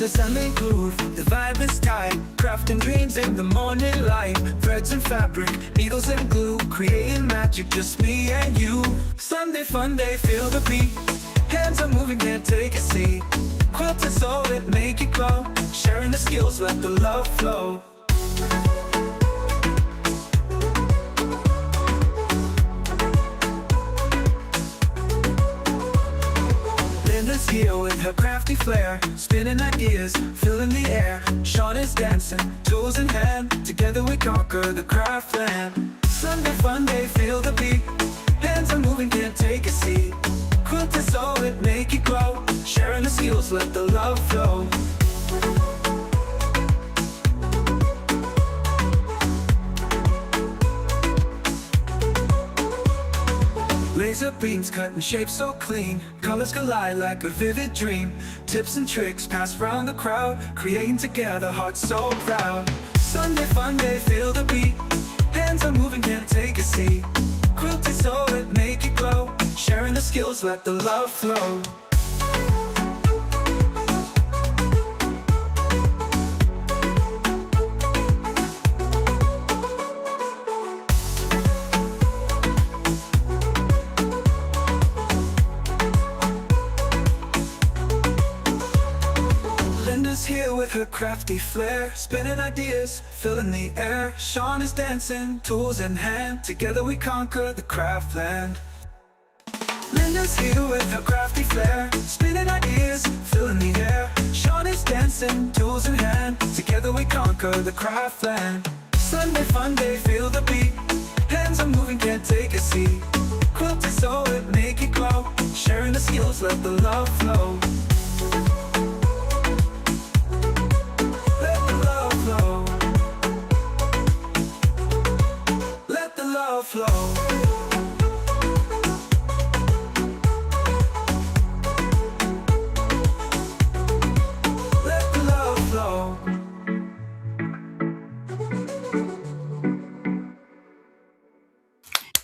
a Sunday groove, the vibe is tight. Crafting dreams in the morning light. Threads and fabric, needles and glue, creating magic, just me and you. Sunday fun day, feel the beat. Hands are moving, can't take a seat. Quilt is all that make it glow. Sharing the skills, let the love flow. Linda's here with her crafty flair, spinning ideas, filling the air. Sean is dancing, tools in hand, together we conquer the craft land. Sunday fun day, feel the beat. Hands are moving, can't take a seat. Quilt is all that make it glow. Sharing the skills, let the love flow. Laser beams cutting shapes so clean. Colors collide like a vivid dream. Tips and tricks pass round the crowd, creating together, hearts so proud. Sunday fun day, feel the beat. Hands are moving, can't take a seat. Quilt is all that make it glow. Sharing the skills, let the love flow. Linda's here with her crafty flair, spinning ideas, filling the air. Sean is dancing, tools in hand, together we conquer the craft land. Linda's here with her crafty flair, spinning ideas, filling the air. Sean is dancing, tools in hand, together we conquer the craft land. Sunday fun day, feel the beat. Hands are moving, can't take a seat. Quilt is all that make it glow. Sharing the skills, let the love flow. Let the love flow. Let the love flow.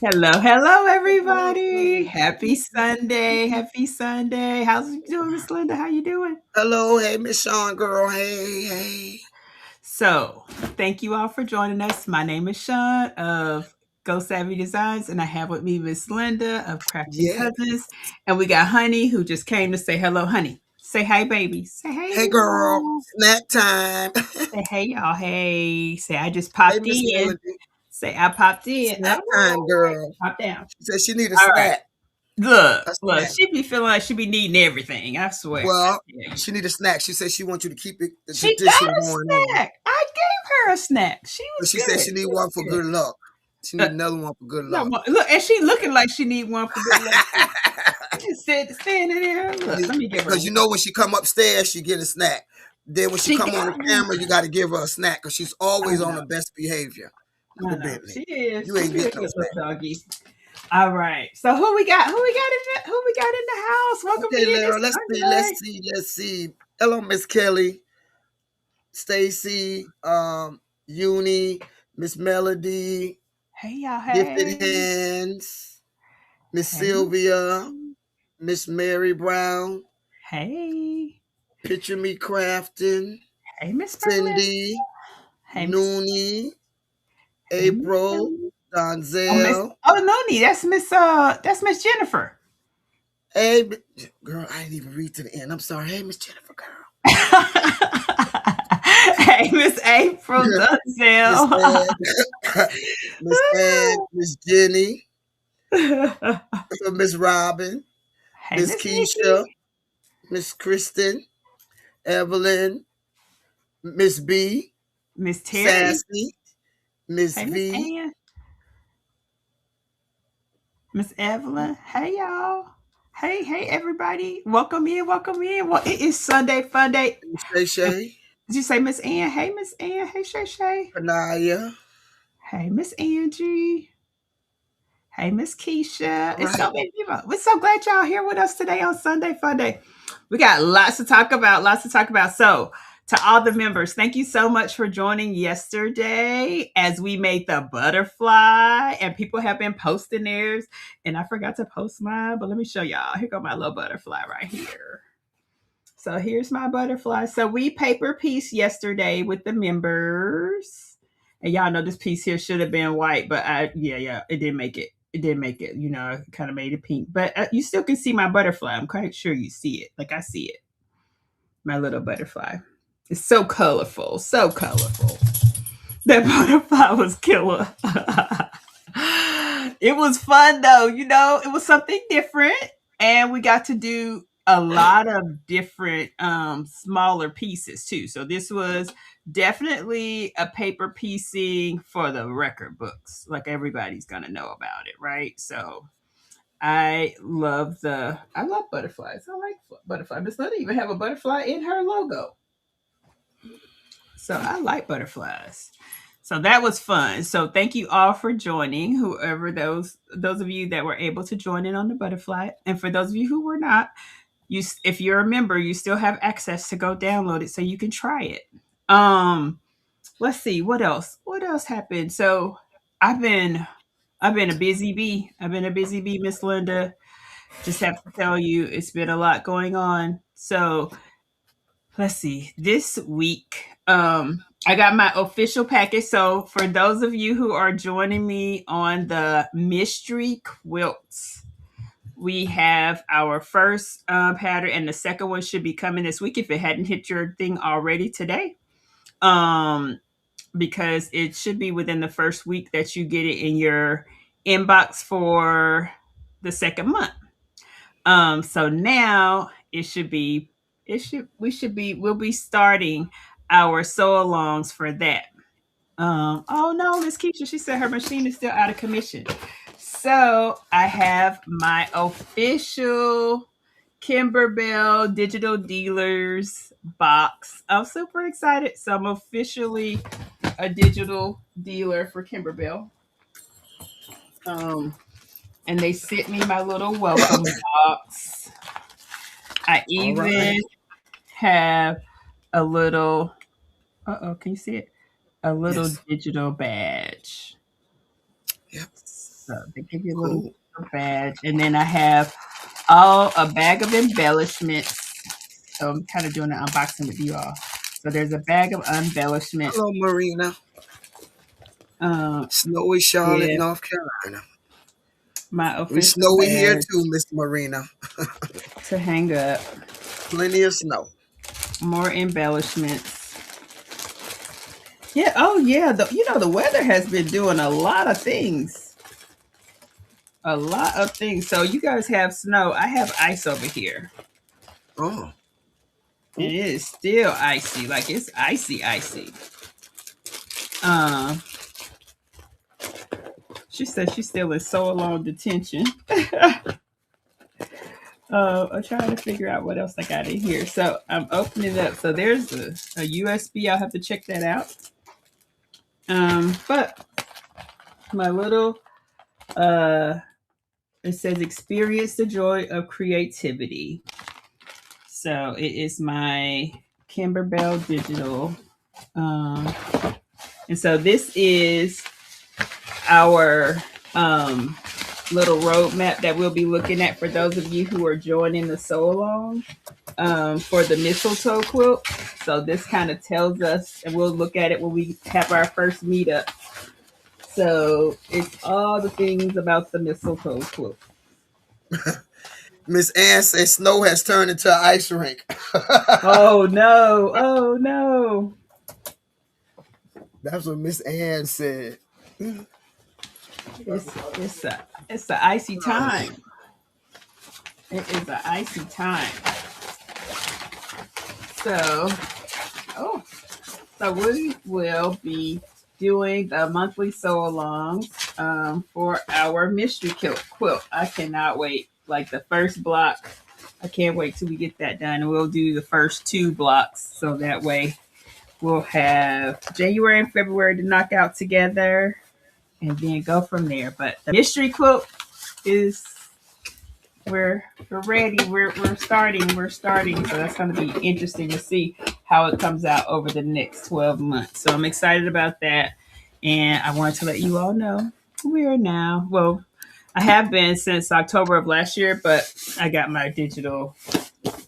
Hello, everybody. Happy Sunday. Happy Sunday. How's it doing, Miss Linda? How you doing? Hello, hey, Miss Sean, girl, hey. So, thank you all for joining us. My name is Sean of Go Savvy Designs, and I have with me Miss Linda of Crafting Yeah. Cousins, and we got Honey who just came to say hello. Honey, say hi, baby. Say hey, Hey, girl, y'all. snack time. Say hey, y'all. Hey. Say I just Hey, popped Miss in. Melody, Say I popped in. All snack time, right. girl. Pop down. She said she need a All right. snack. Look, A look, snack. she be feeling like she be needing everything. I swear. Well, I tell you. she need a snack. She said she wants you to keep it, the She got tradition a going on. snack. I gave her a snack. She But was she said good. she need She was one for good. good luck. She need another one for good luck. Look, and she looking like she need one for good luck. She said, standing there. Look, let me give her Because you know when she come upstairs, she get a snack. Then when she come on the camera, you got to give her a snack because she's always on the best behavior. I Look at know. Bentley. She is. You ain't She be a getting no good snack. little doggy. All right. So who we got? Who we got in the house? Welcome Okay, to Lara, this let's see. Hello, Miss Kelly, Stacy, Uni, Miss Melody, Hey y'all. Gifted Hey. Hands, Miss Hey. Sylvia, Miss Mary Brown, Hey. Picture Me Crafting, Hey, Miss Berlin. Cindy, Hey, Miss. Noonie, Hey, Miss. April, Oh, Miss. Donzel. Oh, Noni. That's Miss Jennifer. Hey, girl, I didn't even read to the end. I'm sorry. Hey, Miss Jennifer, girl. Hey, Miss April Miss Dunzel. Ed, Miss Ed, Miss Jenny, Miss Robin, Hey, Miss Miss Keisha, Nikki. Miss Kristen, Evelyn, Miss B, Miss Terry. Sassy, Miss Hey, Miss V. Ann. Miss Evelyn. Hey, y'all. Hey, everybody. Welcome in. Welcome in. Well, it is Sunday Fun Day. Miss Shay Shay, Did you say Miss Ann? Hey, Miss Ann. Hey, Shay Shay. Kanaya. Hey, Miss Angie. Hey, Miss Keisha. All It's so right. many people. We're so glad y'all here with us today on Sunday Fun Day. We got lots to talk about. Lots to talk about. So, to all the members, thank you so much for joining yesterday as we made the butterfly, and people have been posting theirs. And I forgot to post mine, but let me show y'all. Here go my little butterfly right here. So here's my butterfly. So we paper piece yesterday with the members. And y'all know this piece here should have been white, but it didn't make it. It didn't make it. You know, I kind of made it pink. But you still can see my butterfly. I'm quite sure you see it. Like I see it. My little butterfly. It's so colorful. So colorful. That butterfly was killer. It was fun though. You know, it was something different. And we got to do a lot of different smaller pieces too. So this was definitely a paper piecing for the record books. Like everybody's gonna know about it, right? So I love butterflies. I like butterflies. Miss Linda even have a butterfly in her logo. So I like butterflies. So that was fun. So thank you all for joining. Whoever those of you that were able to join in on the butterfly, and for those of you who were not, if you're a member, you still have access to go download it so you can try it. Let's see what else. What else happened? So I've been a busy bee. I've been a busy bee, Miss Linda. Just have to tell you, it's been a lot going on. So let's see. This week, I got my official package. So for those of you who are joining me on the mystery quilts, we have our first pattern, and the second one should be coming this week if it hadn't hit your thing already today. Because it should be within the first week that you get it in your inbox for the second month. So now we'll be starting our sew alongs for that. Oh no, Miss Keisha, she said her machine is still out of commission. So I have my official Kimberbell Digital Dealers box. I'm super excited. So I'm officially a digital dealer for Kimberbell. And they sent me my little welcome box. I even have a little, can you see it? A little digital badge. Yep. So they give you a little badge. And then I have a bag of embellishments. So I'm kind of doing an unboxing with you all. So there's a bag of embellishments. Hello, Marina. Snowy Charlotte, North Carolina. My official We snowy here too, Miss Marina. To hang up. Plenty of snow. More embellishments. Yeah. Oh, yeah. The weather has been doing a lot of things. A lot of things. So you guys have snow. I have ice over here. Oh. And it is still icy. Like it's icy. She said she's still in so long detention. I'm trying to figure out what else I got in here. So I'm opening it up. So there's a USB. I'll have to check that out. But my little it says experience the joy of creativity. So it is my Kimberbell Digital. And so this is our little roadmap that we'll be looking at for those of you who are joining the sew along for the mistletoe quilt. So this kind of tells us, and we'll look at it when we have our first meetup. So it's all the things about the mistletoe quilt. Miss Ann says snow has turned into an ice rink. Oh no! Oh no! That's what Miss Ann said. It's an icy time. It is an icy time. So we will be doing the monthly sew alongs for our mystery quilt. I cannot wait. Like the first block, I can't wait till we get that done. And we'll do the first 2 blocks. So that way we'll have January and February to knock out together and then go from there. But the mystery quilt is we're ready. We're starting. So that's going to be interesting to see how it comes out over the next 12 months. So I'm excited about that. And I wanted to let you all know we are now, well, I have been since October of last year, but I got my digital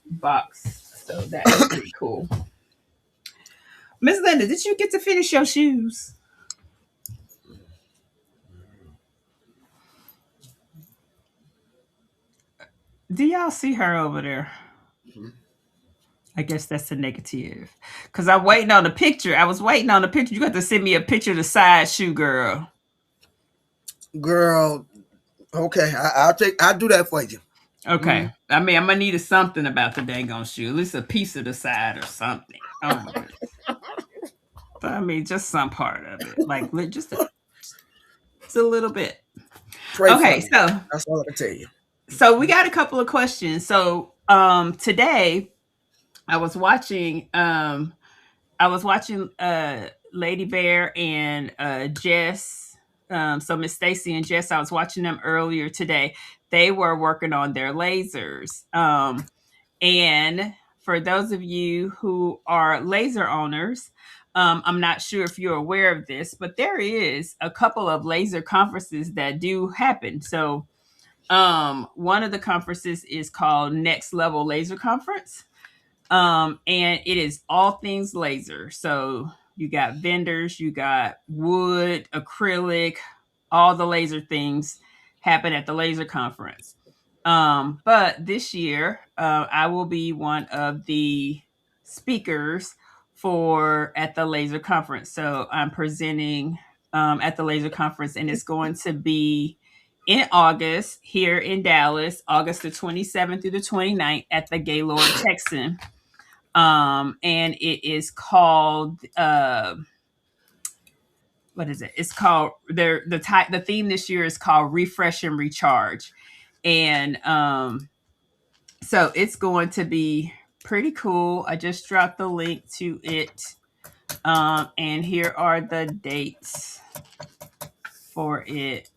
box. So that is pretty cool. Miss Linda, did you get to finish your shoes? Do y'all see her over there? I guess that's a negative. Cause I'm waiting on the picture. I was waiting on the picture. You got to send me a picture of the side shoe, girl. Girl, okay, I'll do that for you. Okay. I mean, I'm gonna need something about the dang on shoe. At least a piece of the side or something. Oh my goodness. I mean, just some part of it. Like just a little bit. Pray for Okay, me. so That's all I can tell you. we got a couple of questions. So today I was watching Lady Bear and Jess. So Miss Stacy and Jess, I was watching them earlier today. They were working on their lasers. And for those of you who are laser owners, I'm not sure if you're aware of this, but there is a couple of laser conferences that do happen. So one of the conferences is called Next Level Laser Conference. And it is all things laser. So you got vendors, you got wood, acrylic, all the laser things happen at the laser conference. But this year, I will be one of the speakers for at the laser conference. So I'm presenting at the laser conference, and it's going to be in August here in Dallas, August the 27th through the 29th at the Gaylord Texan. And it is called what is it? It's called the theme this year is called Refresh and Recharge. And so it's going to be pretty cool. I just dropped the link to it. And here are the dates for it.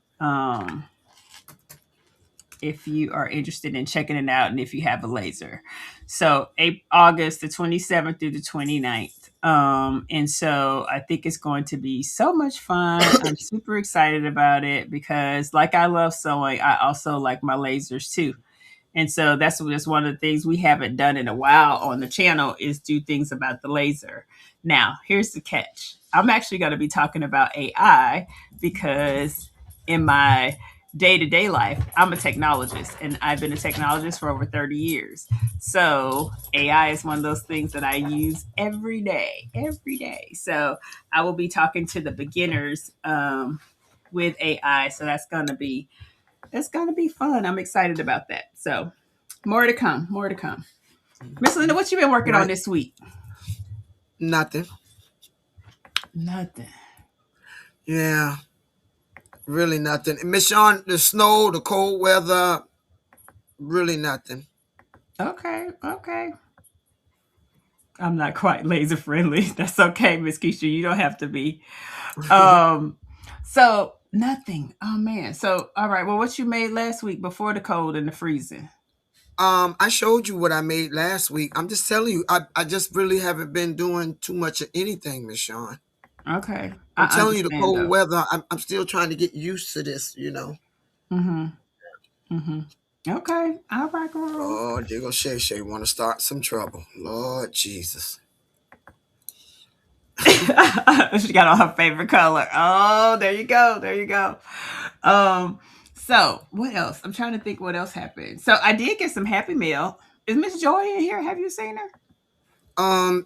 If you are interested in checking it out and if you have a laser. So August the 27th through the 29th. And so I think it's going to be so much fun. I'm super excited about it because like I love sewing, I also like my lasers too. And so that's just one of the things we haven't done in a while on the channel is do things about the laser. Now, here's the catch. I'm actually going to be talking about AI because in my day-to-day life, I'm a technologist and I've been a technologist for over 30 years. So AI is one of those things that I use every day. So I will be talking to the beginners with AI. So that's going to be fun. I'm excited about that. So more to come. Miss Linda, what you been working on this week? Nothing. Yeah, really nothing. Miss Shawn, the snow, the cold weather, really nothing. Okay. I'm not quite laser friendly. That's okay, Miss Keisha. You don't have to be. So nothing. Oh man. So all right. Well, what you made last week before the cold and the freezing? I showed you what I made last week. I'm just telling you, I just really haven't been doing too much of anything, Miss Shawn. Okay. I'm I telling you, the understand cold though. weather, I'm still trying to get used to this, Mm-hmm. Okay. All right, girl. Oh, there go Shay want to start some trouble. Lord Jesus. She got on her favorite color. Oh, there you go. So what else? I'm trying to think what else happened. So I did get some Happy Meal. Is Miss Joy in here? Have you seen her?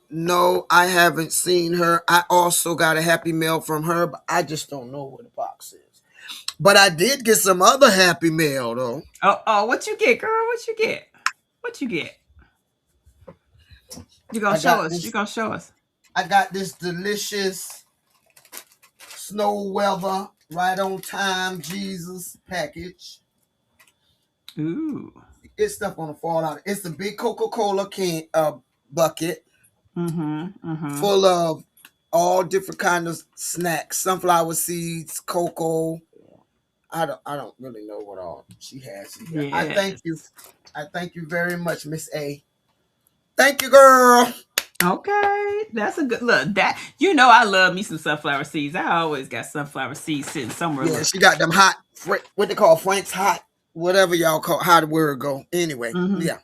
No, I haven't seen her. I also got a Happy Mail from her, but I just don't know where the box is. But I did get some other Happy Mail though. Oh, what you get, girl? What you get? You gonna show us? I got this delicious snow weather right on time Jesus package. Ooh. It's stuff on the fall out. It's a big Coca-Cola can bucket full of all different kind of snacks, sunflower seeds, cocoa. I don't really know what all she has here. Yes. I thank you very much, Miss A. Thank you, girl. Okay, that's a good look. That I love me some sunflower seeds. I always got sunflower seeds sitting somewhere. Yeah, she got them hot. What they call Frank's hot, whatever y'all call how the word go. Anyway, yeah.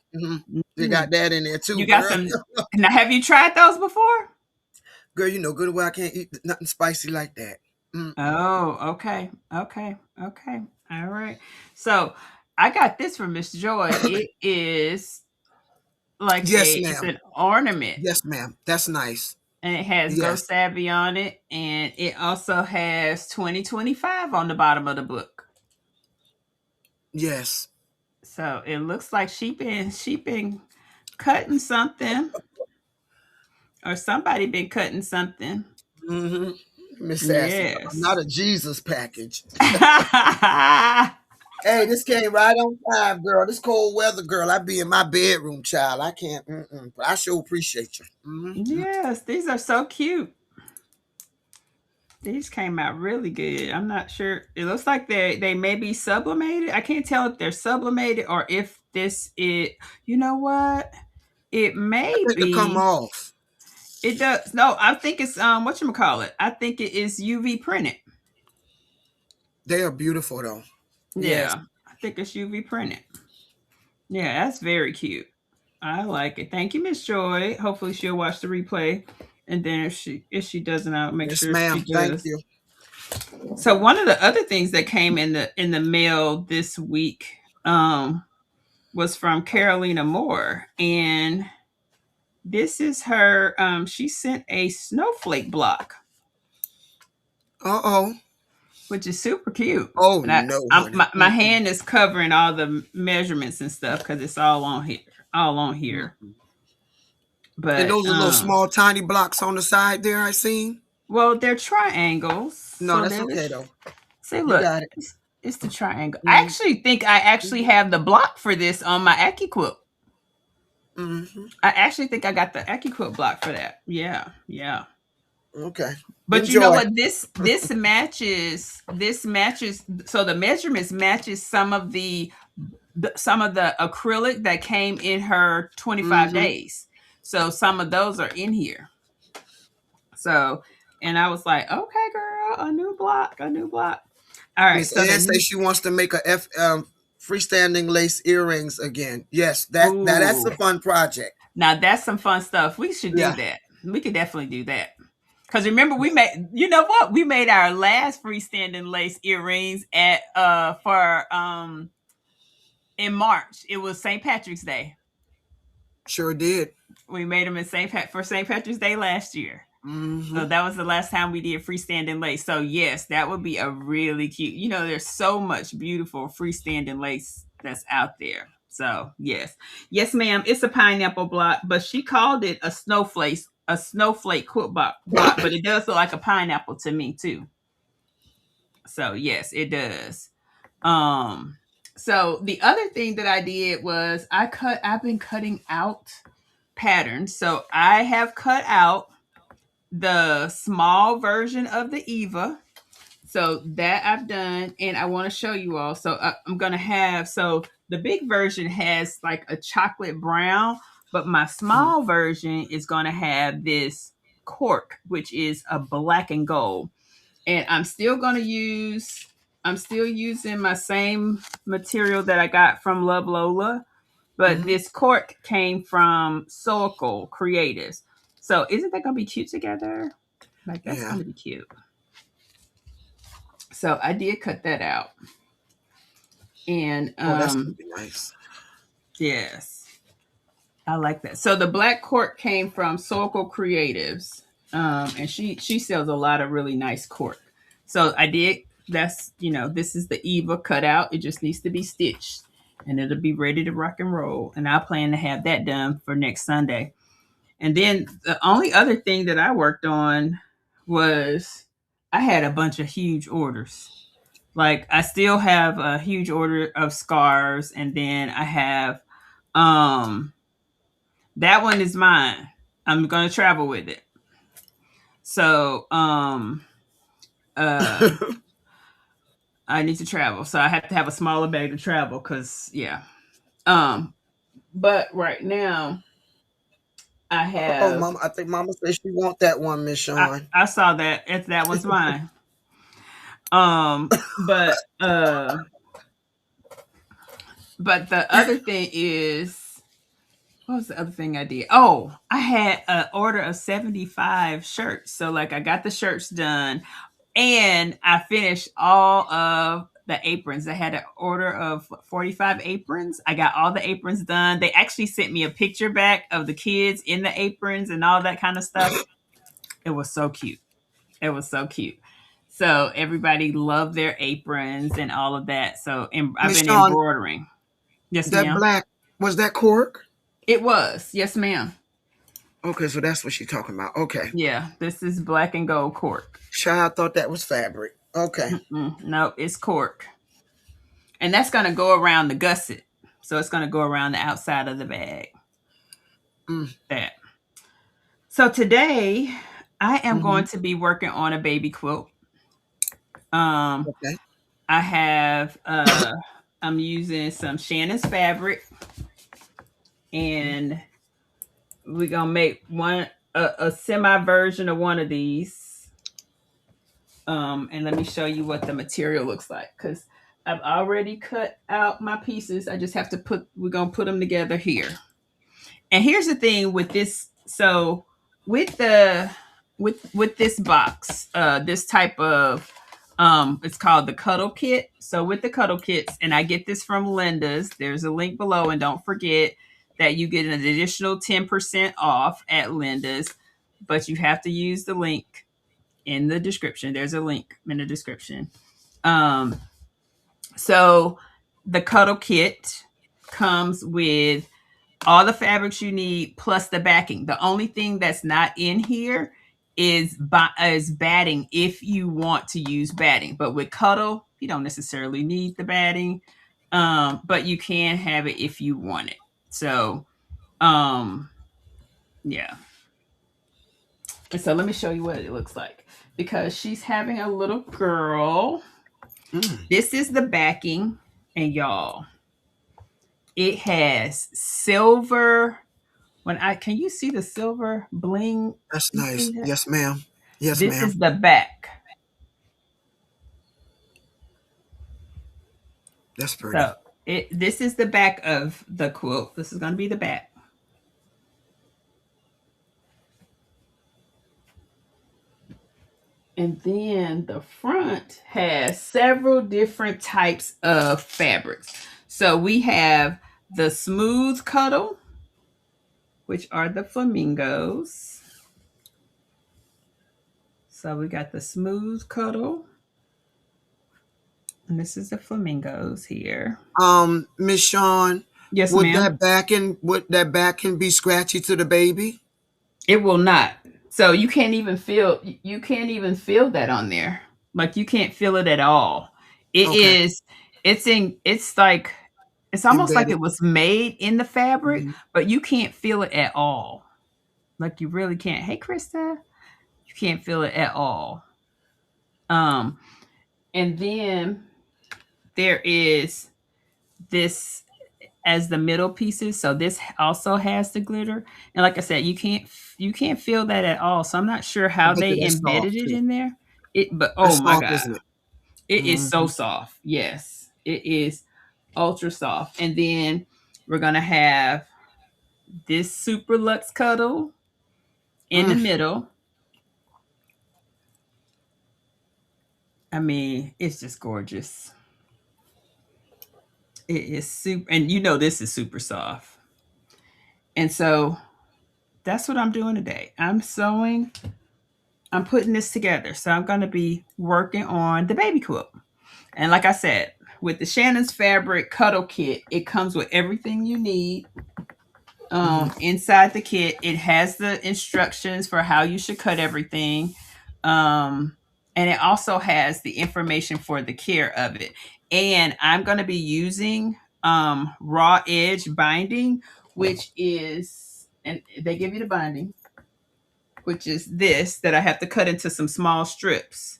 They got that in there too, You got girl. some. Now, have you tried those before? Girl, you know good and well I can't eat nothing spicy like that. Oh, okay. Okay. Okay. All right. So I got this from Miss Joy. It is like Yes, it's ma'am. an ornament, Yes, ma'am. That's nice. and it has Go Yes. Savvy on it, and it also has 2025 on the bottom of the book. Yes. So it looks like she been cutting something, or somebody been cutting something. Mm-hmm. Miss Sassy. Yes. Not a Jesus package. Hey, this came right on time, girl. This cold weather, girl. I be in my bedroom, child. I can't. But I sure appreciate you. Yes, these are so cute. These came out really good. I'm not sure. It looks like they may be sublimated. I can't tell if they're sublimated or if this is. You know what? It I may think it come be. off. It does. No, I think it's what you call it. I think it is UV printed. They are beautiful though. Yes. Yeah, I think it's UV printed. Yeah, that's very cute. I like it. Thank you, Miss Joy. Hopefully she'll watch the replay. And then if she doesn't, I'll make Yes, sure ma'am. she Thank does. you. So one of the other things that came in the mail this week was from Carolina Moore. And this is her she sent a snowflake block, Uh-oh. which is super cute. Oh And no, honey. my hand is covering all the measurements and stuff because it's all on here. All on here. Mm-mm. And But those are little small tiny blocks on the side there I seen. well, they're triangles. No, So that's they're okay though. see, You look, got it. it's the triangle. I Mm-hmm. actually think I actually have the block for this on my AccuQuilt. Mm-hmm. I actually think I got the AccuQuilt block for that. Yeah, yeah. Okay. But you know Enjoy. what? This matches. This matches. So the measurements matches some of the acrylic that came in her 25 Mm-hmm. days. So some of those are in here. So, and I was like, okay, girl, a new block, a new block. All right. Miss So Ann says the she wants to make a freestanding lace earrings again. Yes, that's a ooh, fun project. now that's some fun stuff. We should do Yeah, that. We could definitely do that. Because remember, we made, you know what? We made our last freestanding lace earrings at for in March. It was St. Patrick's Day. sure did. We made them in for St. Patrick's Day last year. So Mm-hmm. that was the last time we did freestanding lace. So yes, that would be a really cute. You know, there's so much beautiful freestanding lace that's out there. So yes, yes, ma'am. It's a pineapple block, but she called it a snowflake quilt block, but it does look like a pineapple to me too. So yes, it does. Um, so the other thing that I did was I've been cutting out patterns. So I have cut out the small version of the Eva. So that I've done, and I want to show you all. So I'm gonna have, so the big version has like a chocolate brown, but my small version is gonna have this cork, which is a black and gold. And I'm still using my same material that I got from Love Lola, but Mm-hmm. this cork came from Soulful Creatives. So isn't that gonna be cute together? Like that's Yeah. gonna be cute. So I did cut that out. And Oh, that's gonna be nice. yes, I like that. So the black cork came from Soulful Creatives. And she sells a lot of really nice cork. So I did that's this is the Eva cut out. It just needs to be stitched and it'll be ready to rock and roll. And I plan to have that done for next Sunday. And then the only other thing that I worked on was I had a bunch of huge orders. Like I still have a huge order of scarves, and then I have um that one is mine. I'm gonna travel with it. So uh I need to travel. So I have to have a smaller bag to travel because yeah. Um but right now I Oh, have Mama, I think Mama said she want that one, Miss Sean. I saw that. That one's mine. Um but uh but the other thing is what was the other thing I did? Oh, I had an order of 75 shirts. So like I got the shirts done and I finished all of the aprons. I had an order of 45 aprons. I got all the aprons done. They actually sent me a picture back of the kids in the aprons and all that kind of stuff. It was so cute. It was so cute. So everybody loved their aprons and all of that. So I've Miss been Shawn, embroidering. Yes, that ma'am. black, was that cork? It was. Yes, ma'am. Okay, so that's what she's talking about. Okay. Yeah, this is black and gold cork. Child thought that was fabric. Okay. No, it's cork. And that's going to go around the gusset. So it's going to go around the outside of the bag. Mm. That. So today I am Hmm. going to be working on a baby quilt. Um Okay. I have I'm using some Shannon's fabric and we're going to make a semi version of one of these. And let me show you what the material looks like because I've already cut out my pieces. I just have to we're going to put them together here. And here's the thing with this. So with the, with this box, this type of, it's called the Cuddle Kit. So with the Cuddle Kits, and I get this from Linda's, there's a link below. And don't forget that you get an additional 10% off at Linda's, but you have to use the link in the description. There's a link in the description. Um, so the Cuddle Kit comes with all the fabrics you need plus the backing. The only thing that's not in here is batting if you want to use batting. But with Cuddle, you don't necessarily need the batting, but you can have it if you want it. So, um, yeah. And so let me show you what it looks like because she's having a little girl. Mm. This is the backing, and y'all, it has silver. When I can you see the silver bling? That's You see nice. that? Yes, ma'am. Yes, This ma'am. is the back. That's pretty. So this is the back of the quilt. This is going to be the back. And then the front has several different types of fabrics. So we have the smooth cuddle, which are the flamingos. So we got the smooth cuddle. And this is the flamingos here. Miss Shawn, Yes, ma'am. would that backing be scratchy to the baby? It will not. So you can't even feel that on there. Like you can't feel it at all. It Okay. is it's like it's almost like Embedded. it was made in the fabric, Hmm. but you can't feel it at all. Like you really can't. Hey Krista, you can't feel it at all. Um and then there is this as the middle pieces. So this also has the glitter. And like I said, you can't feel that at all. So I'm not sure I how bet you they that's embedded soft it too. in there. But oh That's my soft, god, isn't it? it is so Hmm. soft. Yes, it is ultra soft. And then we're gonna have this super luxe cuddle in the Mm. middle. I mean, it's just gorgeous. It is super, and you know this is super soft. And so that's what I'm doing today. I'm sewing. I'm putting this together. So I'm going to be working on the baby quilt. And like I said, with the Shannon's Fabric Cuddle Kit, it comes with everything you need. Hmm. Inside the kit, it has the instructions for how you should cut everything. Um, and it also has the information for the care of it. And I'm going to be using raw edge binding, which is, and they give you the binding, which is this that I have to cut into some small strips.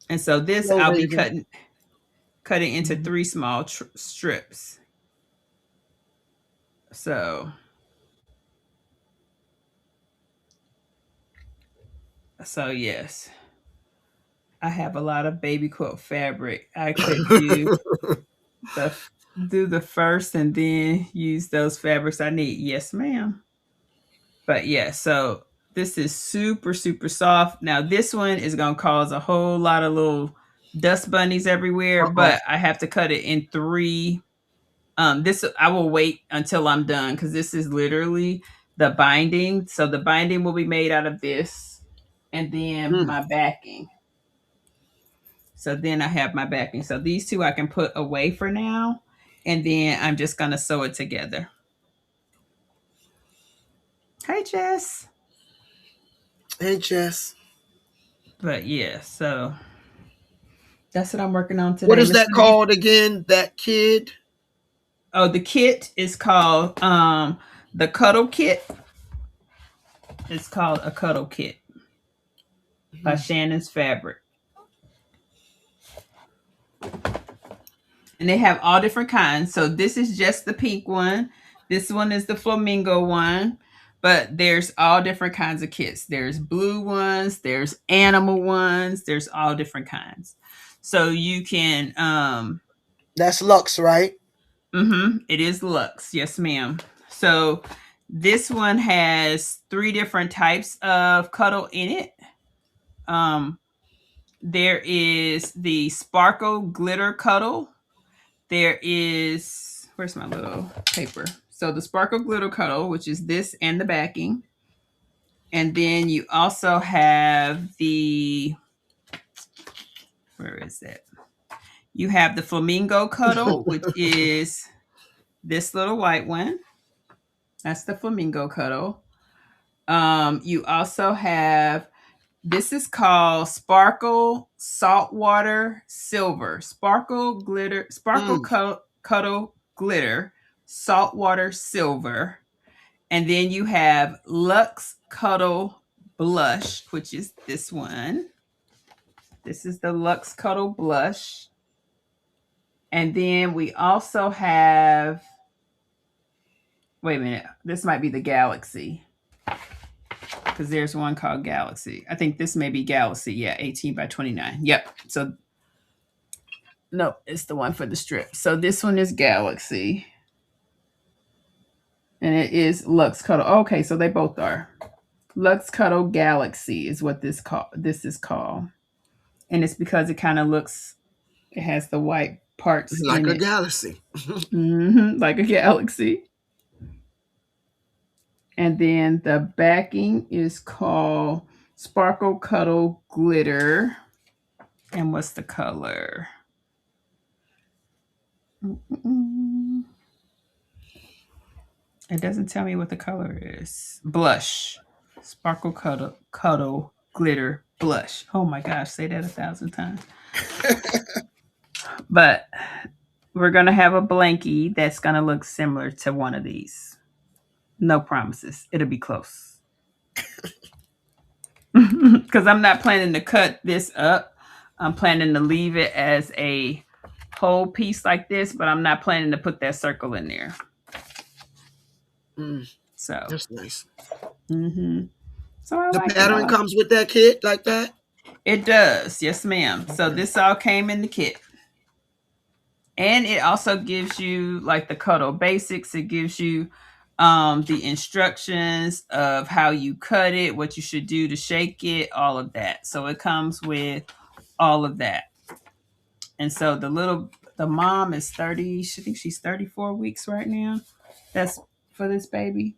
And so this Hello, I'll be Raven. cutting into Hmm. three small strips. So yes, I have a lot of baby quilt fabric. I could do the do the first and then use those fabrics I need. Yes, ma'am. But yeah, so this is super, super soft. Now this one is gonna cause a whole lot of little dust bunnies everywhere, Uh-oh. but I have to cut it in three. This I will wait until I'm done because this is literally the binding. So the binding will be made out of this, and then Mm. my backing. So then I have my backing. So these two I can put away for now, and then I'm just gonna sew it together. Hey, Jess. Hey, Jess. But yeah, so that's what I'm working on What today, is Miss that Linda. called again? That kid? Oh, the kit is called the Cuddle Kit. It's called a Cuddle Kit by Shannon's Fabric. And they have all different kinds. So this is just the pink one. This one is the flamingo one. But there's all different kinds of kits. There's blue ones, there's animal ones, there's all different kinds. So you can That's Lux, right? it is luxe. Yes, ma'am. So this one has three different types of cuddle in it. Um there is the sparkle glitter cuddle. There is, where's my little paper? So the sparkle glitter cuddle, which is this and the backing. And then you also have the, where is it? You have the flamingo cuddle, which is this little white one. That's the flamingo cuddle. You also have, this is called Sparkle Saltwater Silver. Sparkle Glitter, Sparkle Mm. Cuddle Glitter, Saltwater Silver. And then you have Lux Cuddle Blush, which is this one. This is the Lux Cuddle Blush. And then we also have, wait a minute, this might be the Galaxy. Because there's one called Galaxy. I think this may be Galaxy. Yeah, 18 by 29. Yep. So, no, it's the one for the strip. So this one is Galaxy. And it is Lux Cuddle. Okay, so they both are. Lux Cuddle Galaxy is what this is called. And it's because it kind of looks, it has the white parts Like in a it. galaxy. Like a galaxy. And then the backing is called Sparkle Cuddle Glitter. And what's the color? It doesn't tell me what the color is. Blush. Sparkle Cuddle Glitter Blush. Oh my gosh, say that 1,000 times. But we're going to have a blankie that's going to look similar to one of these. No promises. It'll be close. Because I'm not planning to cut this up. I'm planning to leave it as a whole piece like this, but I'm not planning to put that circle in there. Mm. So That's nice. So I The like pattern it. comes with that kit like that? It does. Yes, ma'am. So this all came in the kit. And it also gives you like the cuddle basics. It gives you the instructions of how you cut it, what you should do to shake it, all of that. So it comes with all of that. And so the mom is 30, I think she's 34 weeks right now. That's for this baby.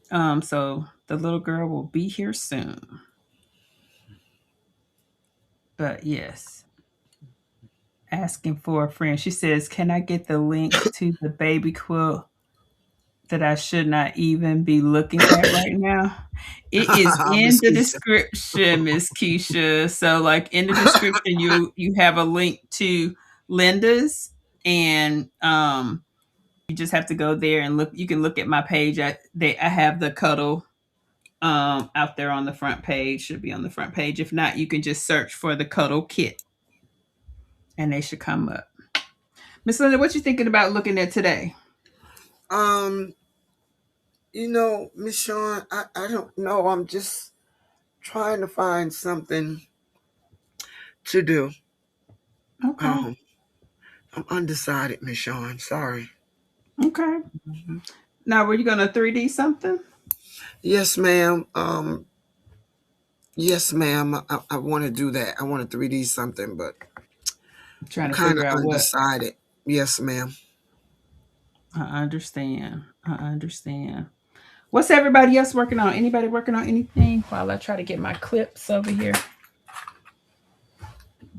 So the little girl will be here soon. But yes, asking for a friend. She says, "Can I get the link to the baby quilt that I should not even be looking at right now?" It is in Miss the Keisha. description, Miss Keisha. So, like in the description, you have a link to Linda's, and you just have to go there and look. You can look at my page. I have the cuddle out there on the front page. Should be on the front page. If not, you can just search for the cuddle kit, and they should come up. Miss Linda, what you thinking about looking at today? Um, Miss Sean, I don't know. I'm just trying to find something to do. Okay. I'm undecided, Miss Sean. Sorry. Okay. Mhm. Now, were you gonna 3D something? Yes, ma'am. Yes, ma'am. I want to do that. I want to 3D something, but I'm Trying to kind of figure out what. undecided. Yes, ma'am. I understand. I understand. What's everybody else working on? Anybody working on anything? While I try to get my clips over here.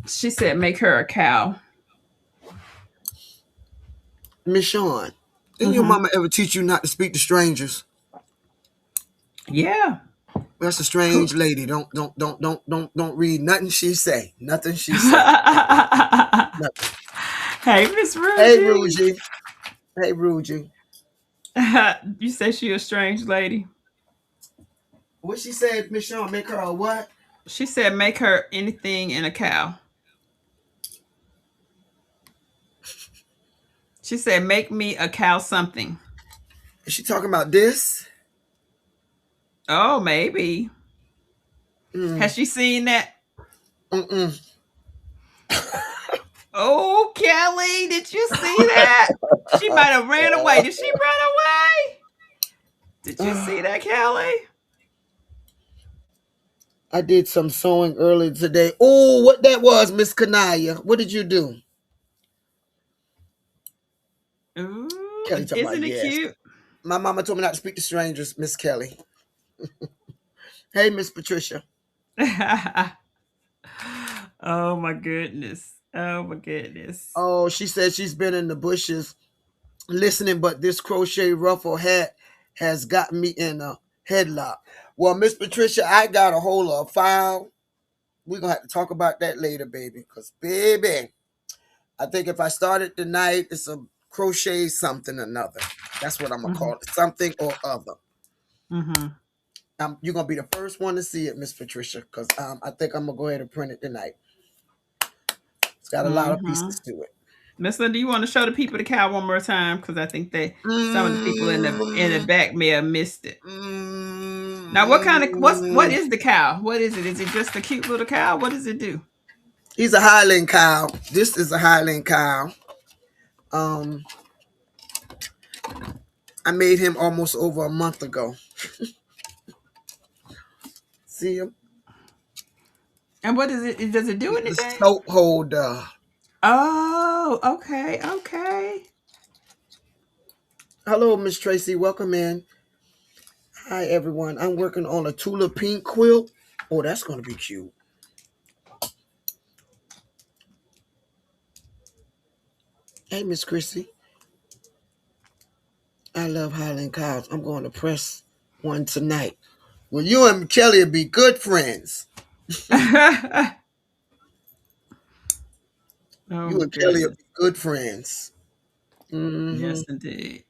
She said, "Make her a cow." Miss Sean, didn't your Mm-hmm. mama ever teach you not to speak to strangers? Yeah. That's a Who- strange lady. Don't read nothing she say. Nothing she say. Nothing. Hey, Miss Hey, Rugie. Rugie. Hey, Rugie. You say she a strange lady. What she said, Miss Sean, make her a what? She said, "Make her anything in a cow." She said, "Make me a cow something." Is she talking about this? Oh, maybe. Mm, Has she seen that? mm-mm. Oh, Kelly, did you see that? She might have ran away. Did she run away? Did you see that, Kelly? I did some sewing earlier today. Oh, what that was, Miss Kanaya. What did you do? Ooh, Kelly talking about isn't it yes. cute? My mama told me not to speak to strangers, Miss Kelly. Hey, Miss Patricia. Oh my goodness. Oh my goodness. Oh, she said she's been in the bushes listening, but this crochet ruffle hat has gotten me in a headlock. Well, Miss Patricia, I got a hold of a file. We're gonna have to talk about that later, baby. Because baby, I think if I started tonight, it's a crochet something or another. That's what I'm gonna Mm-hmm. call it. Something or other. Mm-hmm. You're gonna be the first one to see it, Miss Patricia, because I think I'm gonna go ahead and print it tonight. It's got a lot of Mm-hmm. pieces to it. Miss Linda, you want to show the people the cow one more time? Because I think some of the people in the Mm, back may have missed it. Now, what mm. is the cow? What is it? Is it just a cute little cow? What does it do? He's a Highland cow. This is a Highland cow. Um, I made him almost over a month ago. See him? And what is it? Does it do He's a anything? soap holder. Oh, okay, okay. Hello, Miss Tracy. Welcome in. Hi, everyone. I'm working on a Tula pink quilt. Oh, that's going to be cute. Hey, Miss Chrissy. I love Highland cows. I'm going to press one tonight. Well, you and Kelly will be good friends. Oh You my and Kelly will goodness. be good friends. Mm-hmm. Yes, indeed.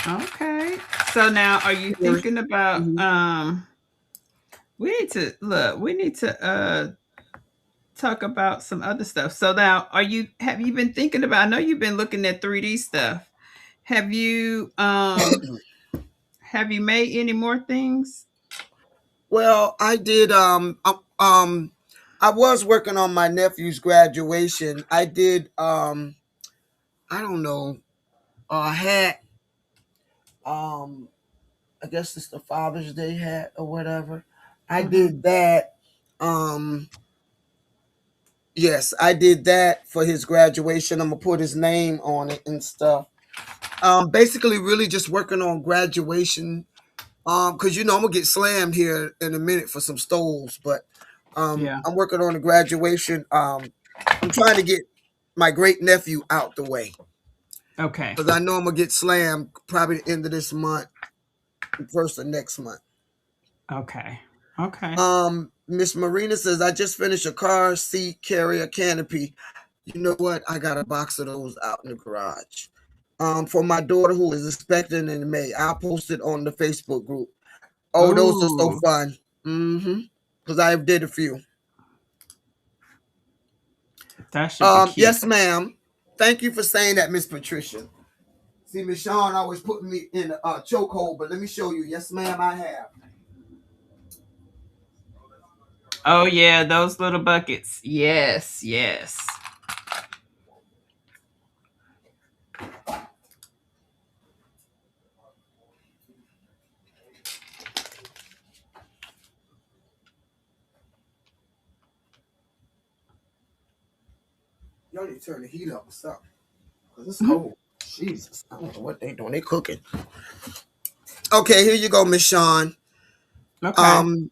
Okay. So now, are you thinking about? Mm-hmm. We need to look. We need to talk about some other stuff. So now, have you been thinking about? I know you've been looking at 3D stuff. Have you have you made any more things? Well, I did. I was working on my nephew's graduation. I did. I don't know. A hat. Um, I guess it's the Father's Day hat or whatever. I Mm-hmm. did that. Um, yes, I did that for his graduation. I'm gonna put his name on it and stuff. Basically, really just working on graduation. Because I'm gonna get slammed here in a minute for some stoles, but Yeah. I'm working on the graduation. I'm trying to get my great nephew out the way Okay. because I know I'm gonna get slammed probably the end of this month, first of next month. Okay. Okay. Miss Marina says I just finished a car seat carrier canopy. You know what? I got a box of those out in the garage. For my daughter who is expecting in May. I'll post it on the Facebook group. Oh, those are so Ooh, fun. Mm-hmm. Because I did a few. that should be cute. Yes, ma'am. Thank you for saying that, Miss Patricia. See, Miss Sean always putting me in a chokehold, but let me show you. Yes, ma'am, I have. Oh yeah, those little buckets. Yes, yes. Y'all need to turn the heat up or something. Because it's cold. Jesus. I don't know what they doing. They cooking. Okay, here you go, Miss Sean. Okay. Um,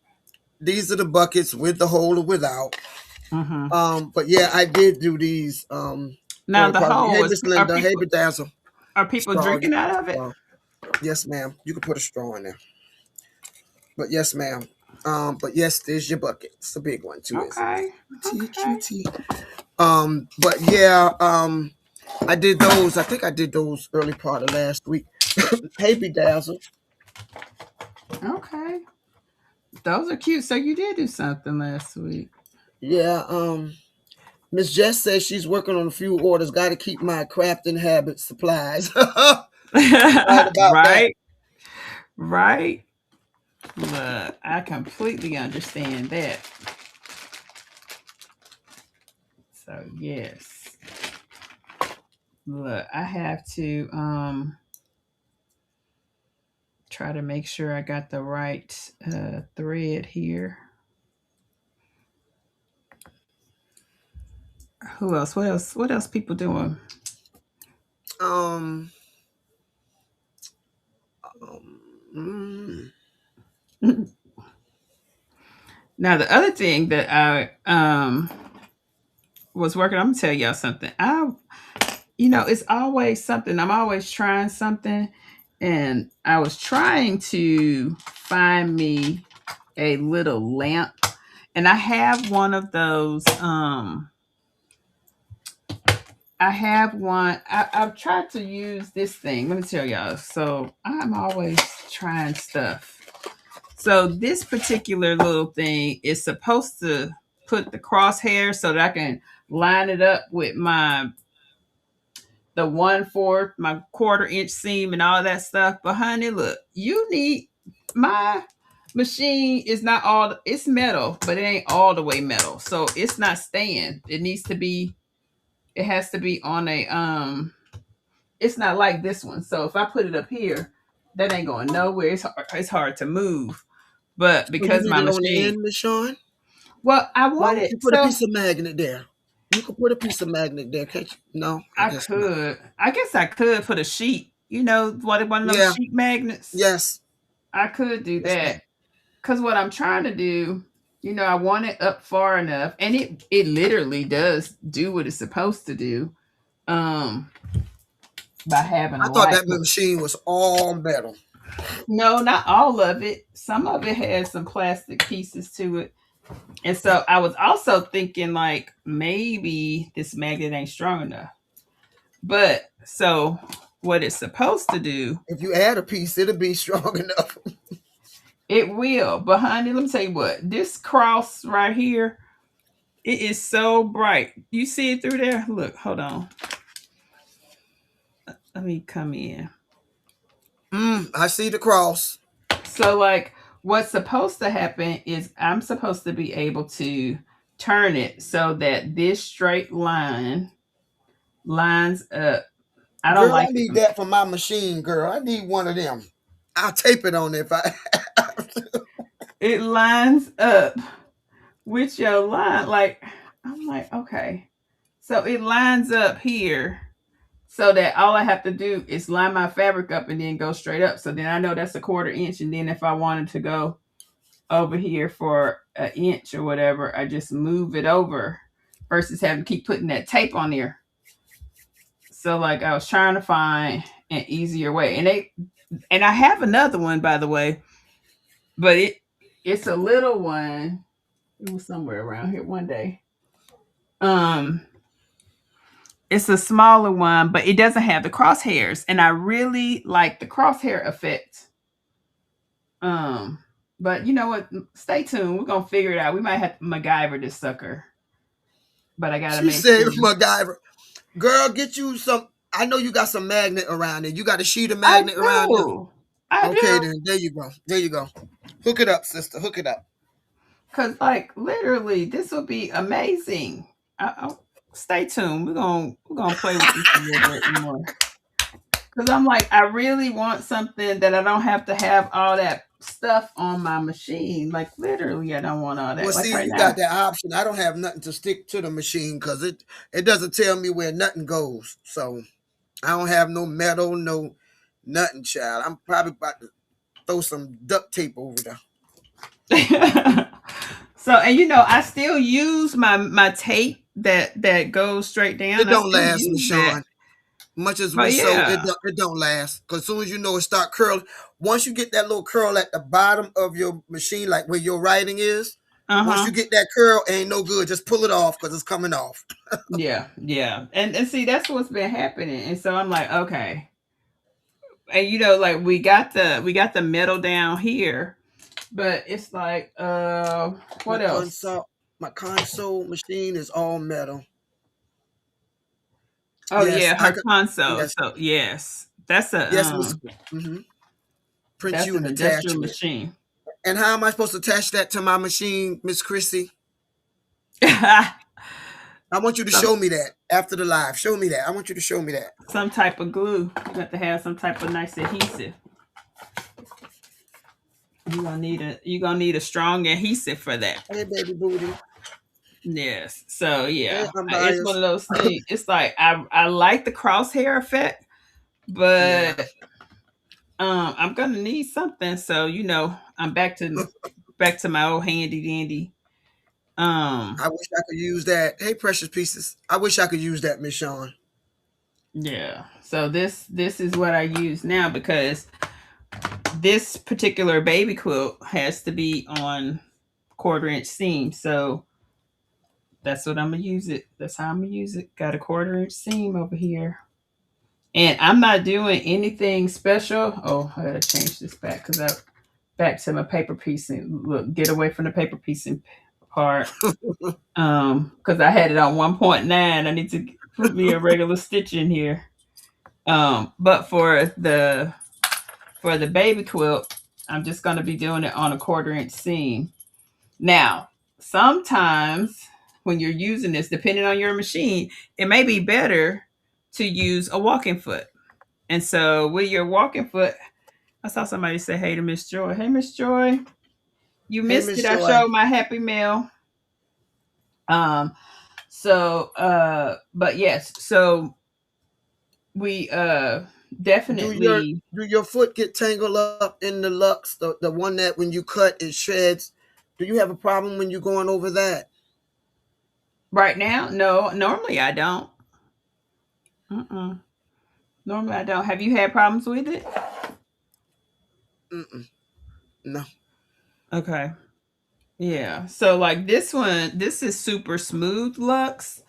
these are the buckets with the hole or without. Mm-hmm. But yeah, I did do these Now early the part of the whole Hey is Miss Linda, hey Bedazzle. are people Straw, you drinking can put out a of it? straw. Yes, ma'am. You can put a straw in there. But yes, ma'am. But yes, there's your bucket. It's a big one too, isn't it? Okay. Okay. TQT. But yeah, I did those. I think I did those early part of last week. Hey Bedazzle. Okay. Those are cute. So you did do something last week. Yeah, Miss Jess says she's working on a few orders. Got to keep my crafting habit supplies. Right about that. Right. Right. Look, I completely understand that. So yes. Look, I have to try to make sure I got the right thread here. Who else? What else? What else people doing? Um, mm, Now the other thing that I was working, I'm gonna tell y'all something. It's always something. I'm always trying something. And I was trying to find me a little lamp. And I have one of those. I have one. I've tried to use this thing. Let me tell y'all. So I'm always trying stuff. So this particular little thing is supposed to put the crosshair so that I can line it up with the 1/4, my quarter-inch seam and all that stuff. But honey, look, you need my machine is not all it's metal, but it ain't all the way metal. So it's not staying. It has to be on a it's not like this one. So if I put it up here, that ain't going nowhere. It's hard to move. But so you because need my it on the machine, end, Miss Sean? well, I Why want don't it you put a so piece of magnet there? You could put a piece of magnet there, can't you? No, I I guess not. could. I guess I could put a sheet. One of them Yeah, sheet magnets. yes. I could do Yes, that ma'am. because what I'm trying to do, I want it up far enough, and it literally does do what it's supposed to do. Um, by having I a thought light. that machine was all metal. No, not all of it. Some of it has some plastic pieces to it. And so I was also thinking like maybe this magnet ain't strong enough. But so what it's supposed to do, If you add a piece, it'll be strong enough. it will. But honey, let me tell you what, this cross right here, it is so bright. You see it through there? Look, hold on. Let me come in. I see the cross. So like what's supposed to happen is I'm supposed to be able to turn it so that this straight line lines up. I don't Girl, I like need it. that for my machine, girl. I need one of them. I'll tape it on if I. It lines up with your line. Like, I'm like, okay. So it lines up here so that all I have to do is line my fabric up and then go straight up. So then I know that's a 1/4 inch. And then if I wanted to go over here for an inch or whatever, I just move it over versus having to keep putting that tape on there. So like I was trying to find an easier way. And I have another one by the way, but it's a little one. It was somewhere around here one day. Um it's a smaller one, but it doesn't have the crosshairs. And I really like the crosshair effect. Um, but you know what? Stay tuned. We're gonna figure it out. We might have to MacGyver this sucker. But I gotta She make said, sure. MacGyver. Girl, get you some. I know you got some magnet around it. You got a sheet of I magnet around it. do. I Okay, do. then. There you go. There you go. Hook it up, sister. Hook it up. Cause like literally, this will be amazing. Stay tuned. We're gonna play with this a little bit more. Cause I'm like, I really want something that I don't have to have all that stuff on my machine. Like literally, I don't want all Well, that. Like see, right you now. got that option. I don't have nothing to stick to the machine because it doesn't tell me where nothing goes. So I don't have no metal, no nothing, child. I'm probably about to throw some duct tape over there. So, and I still use my tape that goes straight down. It I don't still last, use Miss that. Sean. Much as we But sew, yeah. it don't last. Cause as soon as you know it start curling, once you get that little curl at the bottom of your machine, like where your writing is, once you Uh-huh. get that curl, ain't no good. Just pull it off because it's coming off. Yeah, yeah. And see, that's what's been happening. And so I'm like, okay. And like we got the metal down here, but it's like My what else? console, my console machine is all metal. Oh Yes, yeah, I her could. console. Yes, So yes. That's a yes, Miss. Print that's you an an industrial attachment. machine. And how am I supposed to attach that to my machine, Miss Chrissy? I want you to some show me that after the live. Show me that. I want you to show me that. some type of glue. You got to have some type of nice adhesive. You're gonna need a strong adhesive for that. Hey, baby booty. Yes. So Hey, yeah, it's one unbiased. of those things. It's like I like the crosshair effect, Yeah, but I'm gonna need something. So I'm back to my old handy dandy. Um, I wish I could use that. Hey, precious pieces. I wish I could use that, Miss Sean. yeah. So this is what I use now because this particular baby quilt has to be on 1/4 inch seam. So that's what I'm gonna use it. That's how I'm gonna use it. Got a 1/4 inch seam over here. And I'm not doing anything special. Oh, I gotta change this back because I back to my paper piecing. Look, get away from the paper piecing part. Because I had it on 1.9. I need to put me a regular stitch in here. But for the baby quilt, I'm just gonna be doing it on a 1/4 inch seam. Now, sometimes when you're using this, depending on your machine, it may be better to use a walking foot. And so with your walking foot, I saw somebody say, "Hey to Miss Joy. Hey Miss Joy, you Hey, missed Miss it. I Joy. showed my happy mail." But yes, so we Do your definitely do your foot get tangled up in the lux, the one that when you cut it shreds? Do you have a problem when you're going over that? right now, no, normally I don't. Mm-mm. Normally I don't. Have you had problems with it? Mm-mm. No. Okay. Yeah. So like this one, this is super smooth Lux.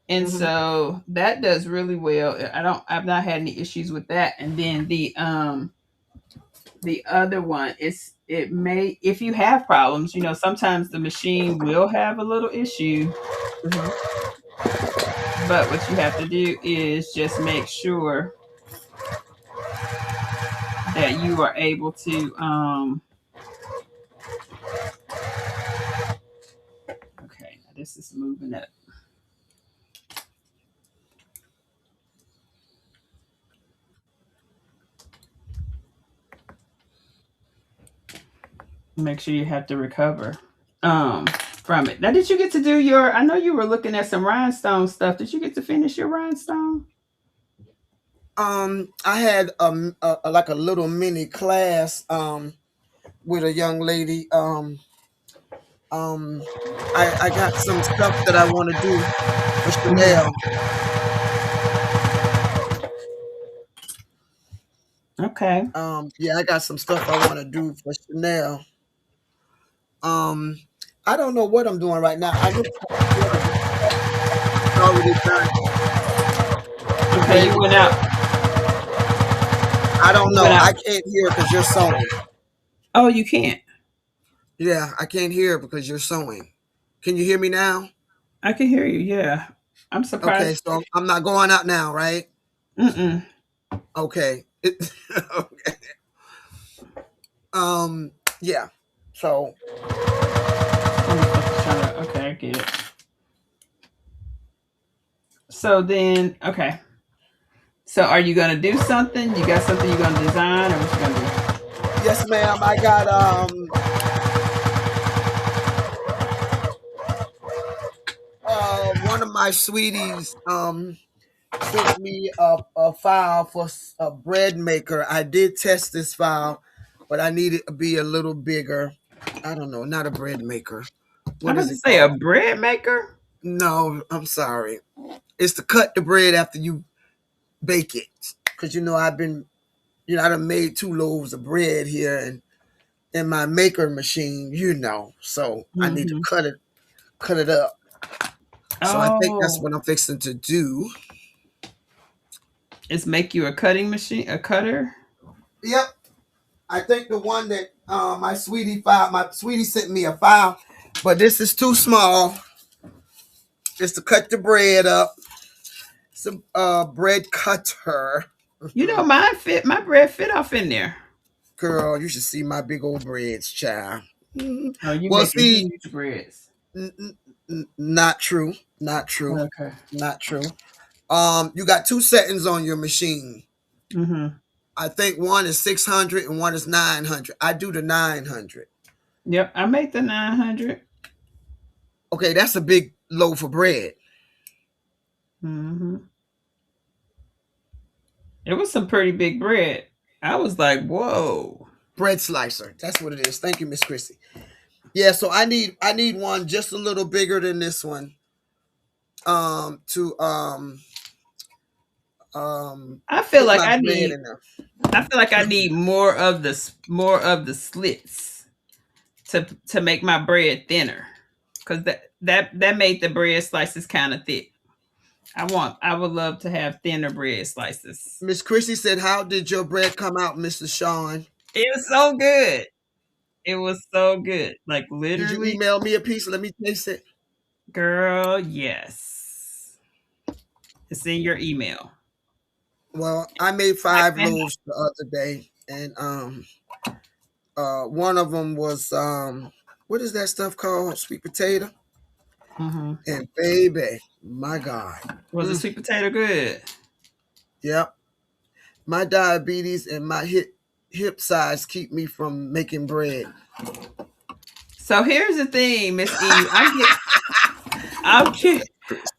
And Hmm. so that does really well. I've not had any issues with that. And then the other one is it may if you have problems, sometimes the machine will have a little issue, Hmm. but what you have to do is just make sure that you are able to okay, now this is moving up. Make sure you have to recover from it. Now did you get to do your I know you were looking at some rhinestone stuff. Did you get to finish your rhinestone? I had like a little mini class with a young lady. Um, I got some stuff that I want to do for Chanel. Hmm. Okay. Yeah, I got some stuff I want to do for Chanel. Um, I don't know what I'm doing right now. I looked at the other day, it's already done. The Okay, you baby went quilt. out. I don't You went know. out. I can't hear because you're sewing. Oh, you can't. Yeah, I can't hear because you're sewing. Can you hear me now? I can hear you. Yeah. I'm Okay, surprised. so I'm not going out now, right? Mm-mm. Okay. Okay. Um, yeah. So I'm just trying to. Okay, I get it. So then, So are you gonna do something? You got something you're gonna design, or what you gonna do? Yes, ma'am. I got one of my sweeties sent me a file for a bread maker. I did test this file, but I need it to be a little bigger. I don't know, not a bread maker. I'm What about is to it say a called? bread maker. No, I'm sorry. It's to cut the bread after you bake it. Cause I done made 2 loaves of bread here and in my maker machine, So I need to Mm-hmm. cut it up. So I think that's Oh, what I'm fixing to do. it's make you a cutting machine, a cutter. Yep. I think the one that my sweetie sent me a file, but this is too small. Just to cut the bread up. Some bread cutter. You know, mine fit. My bread fit off in there. Girl, you should see my big old breads, child. Oh, you Well, making see, huge breads. not true, not true, Okay. not true. You got 2 settings on your machine. Mm-hmm. I think one is 600 and one is 900. I do the 900. Yep, I make the 900. Okay, that's a big loaf of bread. Mm-hmm. It was some pretty big bread. I was like, whoa. Bread slicer. That's what it is. Thank you, Miss Chrissy. Yeah, so I need one just a little bigger than this one. To I feel put like my I bread need. in there. I feel like I need more of the slits to make my bread thinner, because that made the bread slices kind of thick. I would love to have thinner bread slices. Miss Chrissy said, "How did your bread come out, Mr. Sean? It was so good. It was so good. Like Did you literally, email me a piece? Let me taste it." girl, yes. It's in your email. Well, I made I 5 loaves the other day, and one of them was what is that stuff called? Sweet potato. mm-hmm. And baby, my God, Was the mm, sweet potato good? yep, my diabetes and my hip size keep me from making bread. So here's the thing, Miss Eve. I'm get,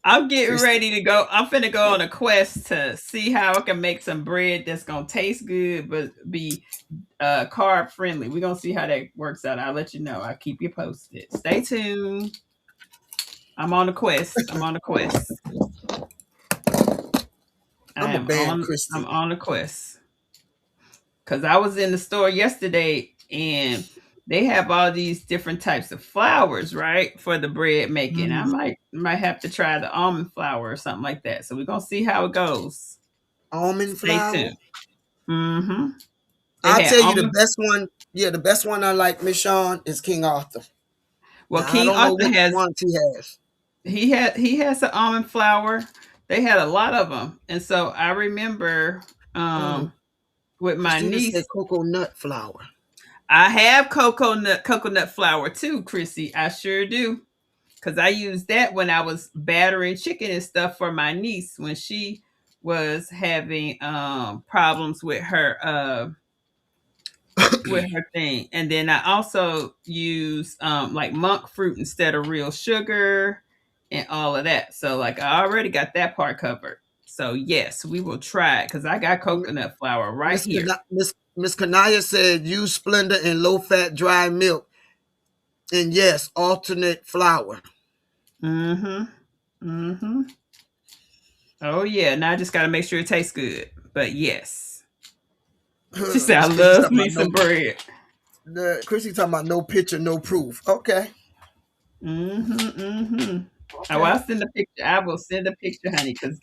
I'm getting Christy, ready to go. I'm finna go on a quest to see how I can make some bread that's gonna taste good but be carb friendly. We're gonna see how that works out. I'll let you know. I'll keep you posted. Stay tuned. I'm on a quest. I'm on a quest. I I'm a am band, on I'm Christy. on a quest. Cause I was in the store yesterday and they have all these different types of flours, right? For the bread making. I Mhm. might have to try the almond flour or something like that. So we're gonna see how it goes. Almond Stay flour. tuned. Mm-hmm. They I'll had tell you the almond. best one. Yeah, the best one I like, Miss Sean, is King Arthur. Well, Now I King don't know Arthur which has ones he has. he has the almond flour. They had a lot of them, and so I remember Oh, with my Christina said niece. coconut flour. I have coconut flour too, Chrissy. I sure do. Because I used that when I was battering chicken and stuff for my niece when she was having problems with her thing. And then I also use like monk fruit instead of real sugar and all of that. So like I already got that part covered. So yes, we will try it because I got coconut flour right here. Miss Kanaya said use Splenda and low fat dry milk. And yes, alternate flour. Mm-hmm. Mm-hmm. Oh yeah. Now I just gotta make sure it tastes good. But yes. She said I Miss Chrissy love talking me about some bread. Chrissy talking about no picture, no proof. Okay. Mm-hmm. Mm-hmm. Oh, Okay. I'll send a picture. I will send a picture, honey, because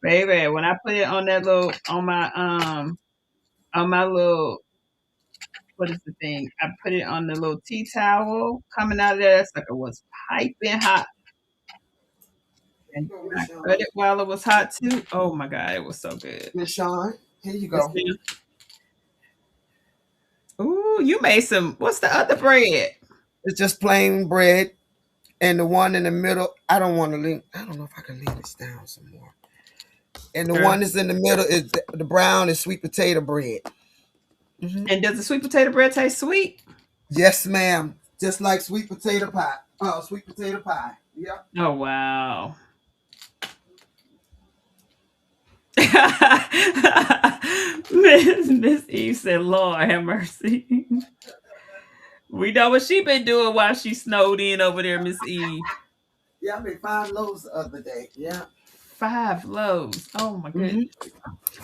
baby, when I put it on that little on my little what is the thing? I put it on the little tea towel coming out of there. That sucker was piping hot. And Go, then Miss I cut Sean. it while it was hot too. Oh my god, it was so good. Miss Sean, here you Yes, go. ma'am. Ooh, you made some. What's the other bread? It's just plain bread. And the one in the middle, I don't want to lean. I don't know if I can lean this down some more. And the Girl. one that's in the middle is the brown is sweet potato bread. And does the sweet potato bread taste sweet? Yes, ma'am. Just like sweet potato pie. Oh, sweet potato pie. Yep. Oh wow. Miss Eve said, Lord have mercy. We know what she been doing while she snowed in over there, Miss Eve. Yeah, I made 5 loaves the other day. Yeah. 5 loaves. Oh my goodness.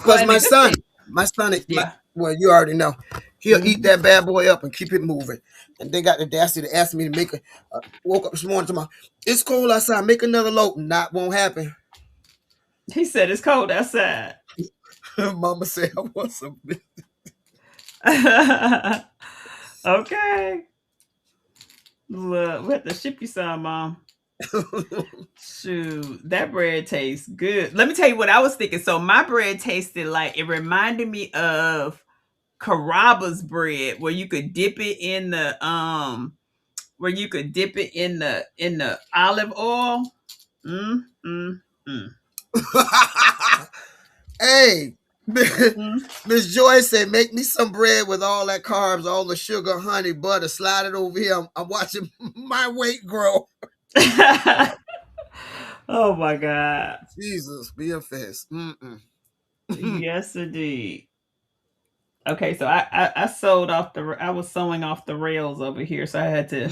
Well, Because and the my good son, thing. Yeah. well, you already know, he'll eat Mhm. that bad boy up and keep it moving. And they got the audacity to ask me to make a. Woke up this morning to my, it's cold outside. Make another loaf. Not won't happen. He said it's cold outside. Mama said I want some. Okay. Look, we have to ship you some, Mom. Shoot, that bread tastes good. Let me tell you what I was thinking. So my bread tasted like, it reminded me of Carrabba's bread, where you could dip it in the olive oil. Mm, mm, mm, Hey, mm. Miss Joy said, make me some bread with all that carbs, all the sugar, honey, butter. Slide it over here. I'm watching my weight grow. Oh my god. Jesus, be a fest. Mm-mm. Yes, indeed. Okay, so I sewed off I was sewing off the rails over here, so I had to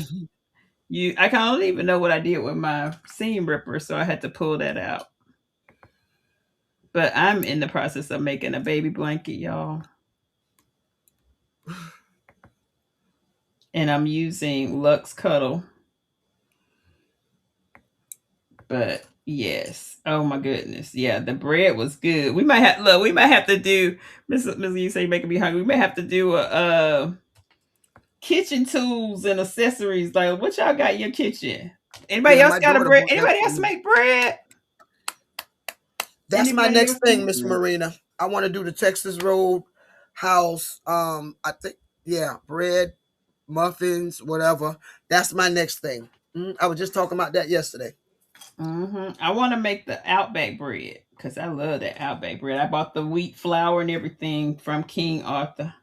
I don't even know what I did with my seam ripper, so I had to pull that out. But I'm in the process of making a baby blanket, y'all. And I'm using Lux Cuddle. But yes. Oh my goodness. Yeah, the bread was good. We might have to do Miss you say making me hungry. We may have to do a kitchen tools and accessories. Like what y'all got in your kitchen? Anybody Yeah, else my got a daughter bread? bought that Anybody for else me. make bread? That's my Anybody next else thing, make Miss bread? Marina. I want to do the Texas Road house. I think, yeah, bread, muffins, whatever. That's my next thing. I was just talking about that yesterday. I want to make the Outback bread because I love that Outback bread. I bought the wheat flour and everything from King Arthur.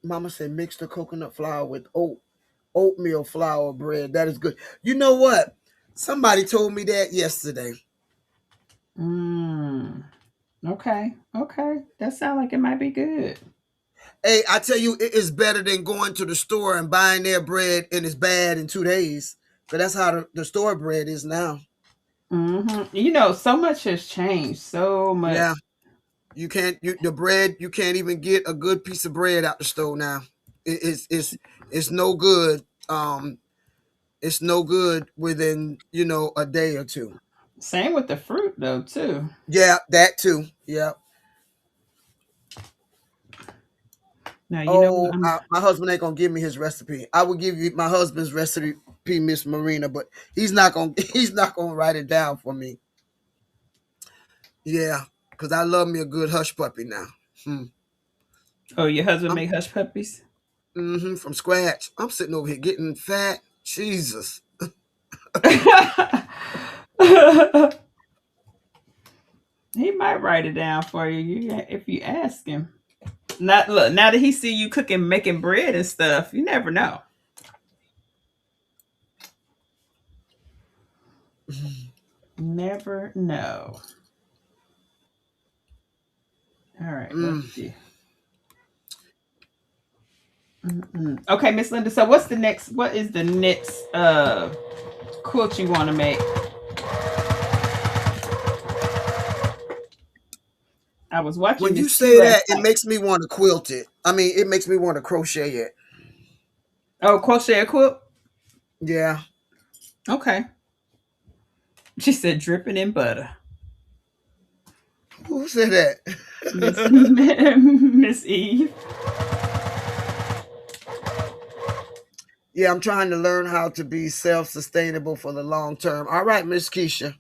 Mama said mix the coconut flour with oatmeal flour bread. That is good. You know what? Somebody told me that yesterday. Mm. Okay. Okay. That sounds like it might be good. Hey, I tell you, it is better than going to the store and buying their bread and it's bad in 2 days. Because that's how the store bread is now. You know, so much has changed. So much. Yeah. You can't the bread, you can't even get a good piece of bread out the store now. It's no good. It's no good within, a day or two. Same with the fruit, though, too. Yeah, that too. Yeah. Now, you know what? Oh, my husband ain't gonna give me his recipe. I will give you my husband's recipe, Miss Marina, but he's not gonna he's not gonna write it down for me. Yeah, because I love me a good hush puppy now. Hmm. Oh, your husband I'm make hush puppies? from scratch. I'm sitting over here getting fat. Jesus. He might write it down for if you ask him. Not look now that he see you cooking, making bread and stuff. You never know. Never know. All right, let's Mm. see. Okay, Miss Linda. So what's the next? What is the next quilt you want to make? I was watching When you Miss Q say last that, it night. makes me want to quilt it. I mean, it makes me want to crochet it. Oh, crochet a quilt. Yeah. Okay. She said dripping in butter. Who said that? Miss Miss Eve. Yeah, I'm trying to learn how to be self-sustainable for the long term. All right, Miss Keisha.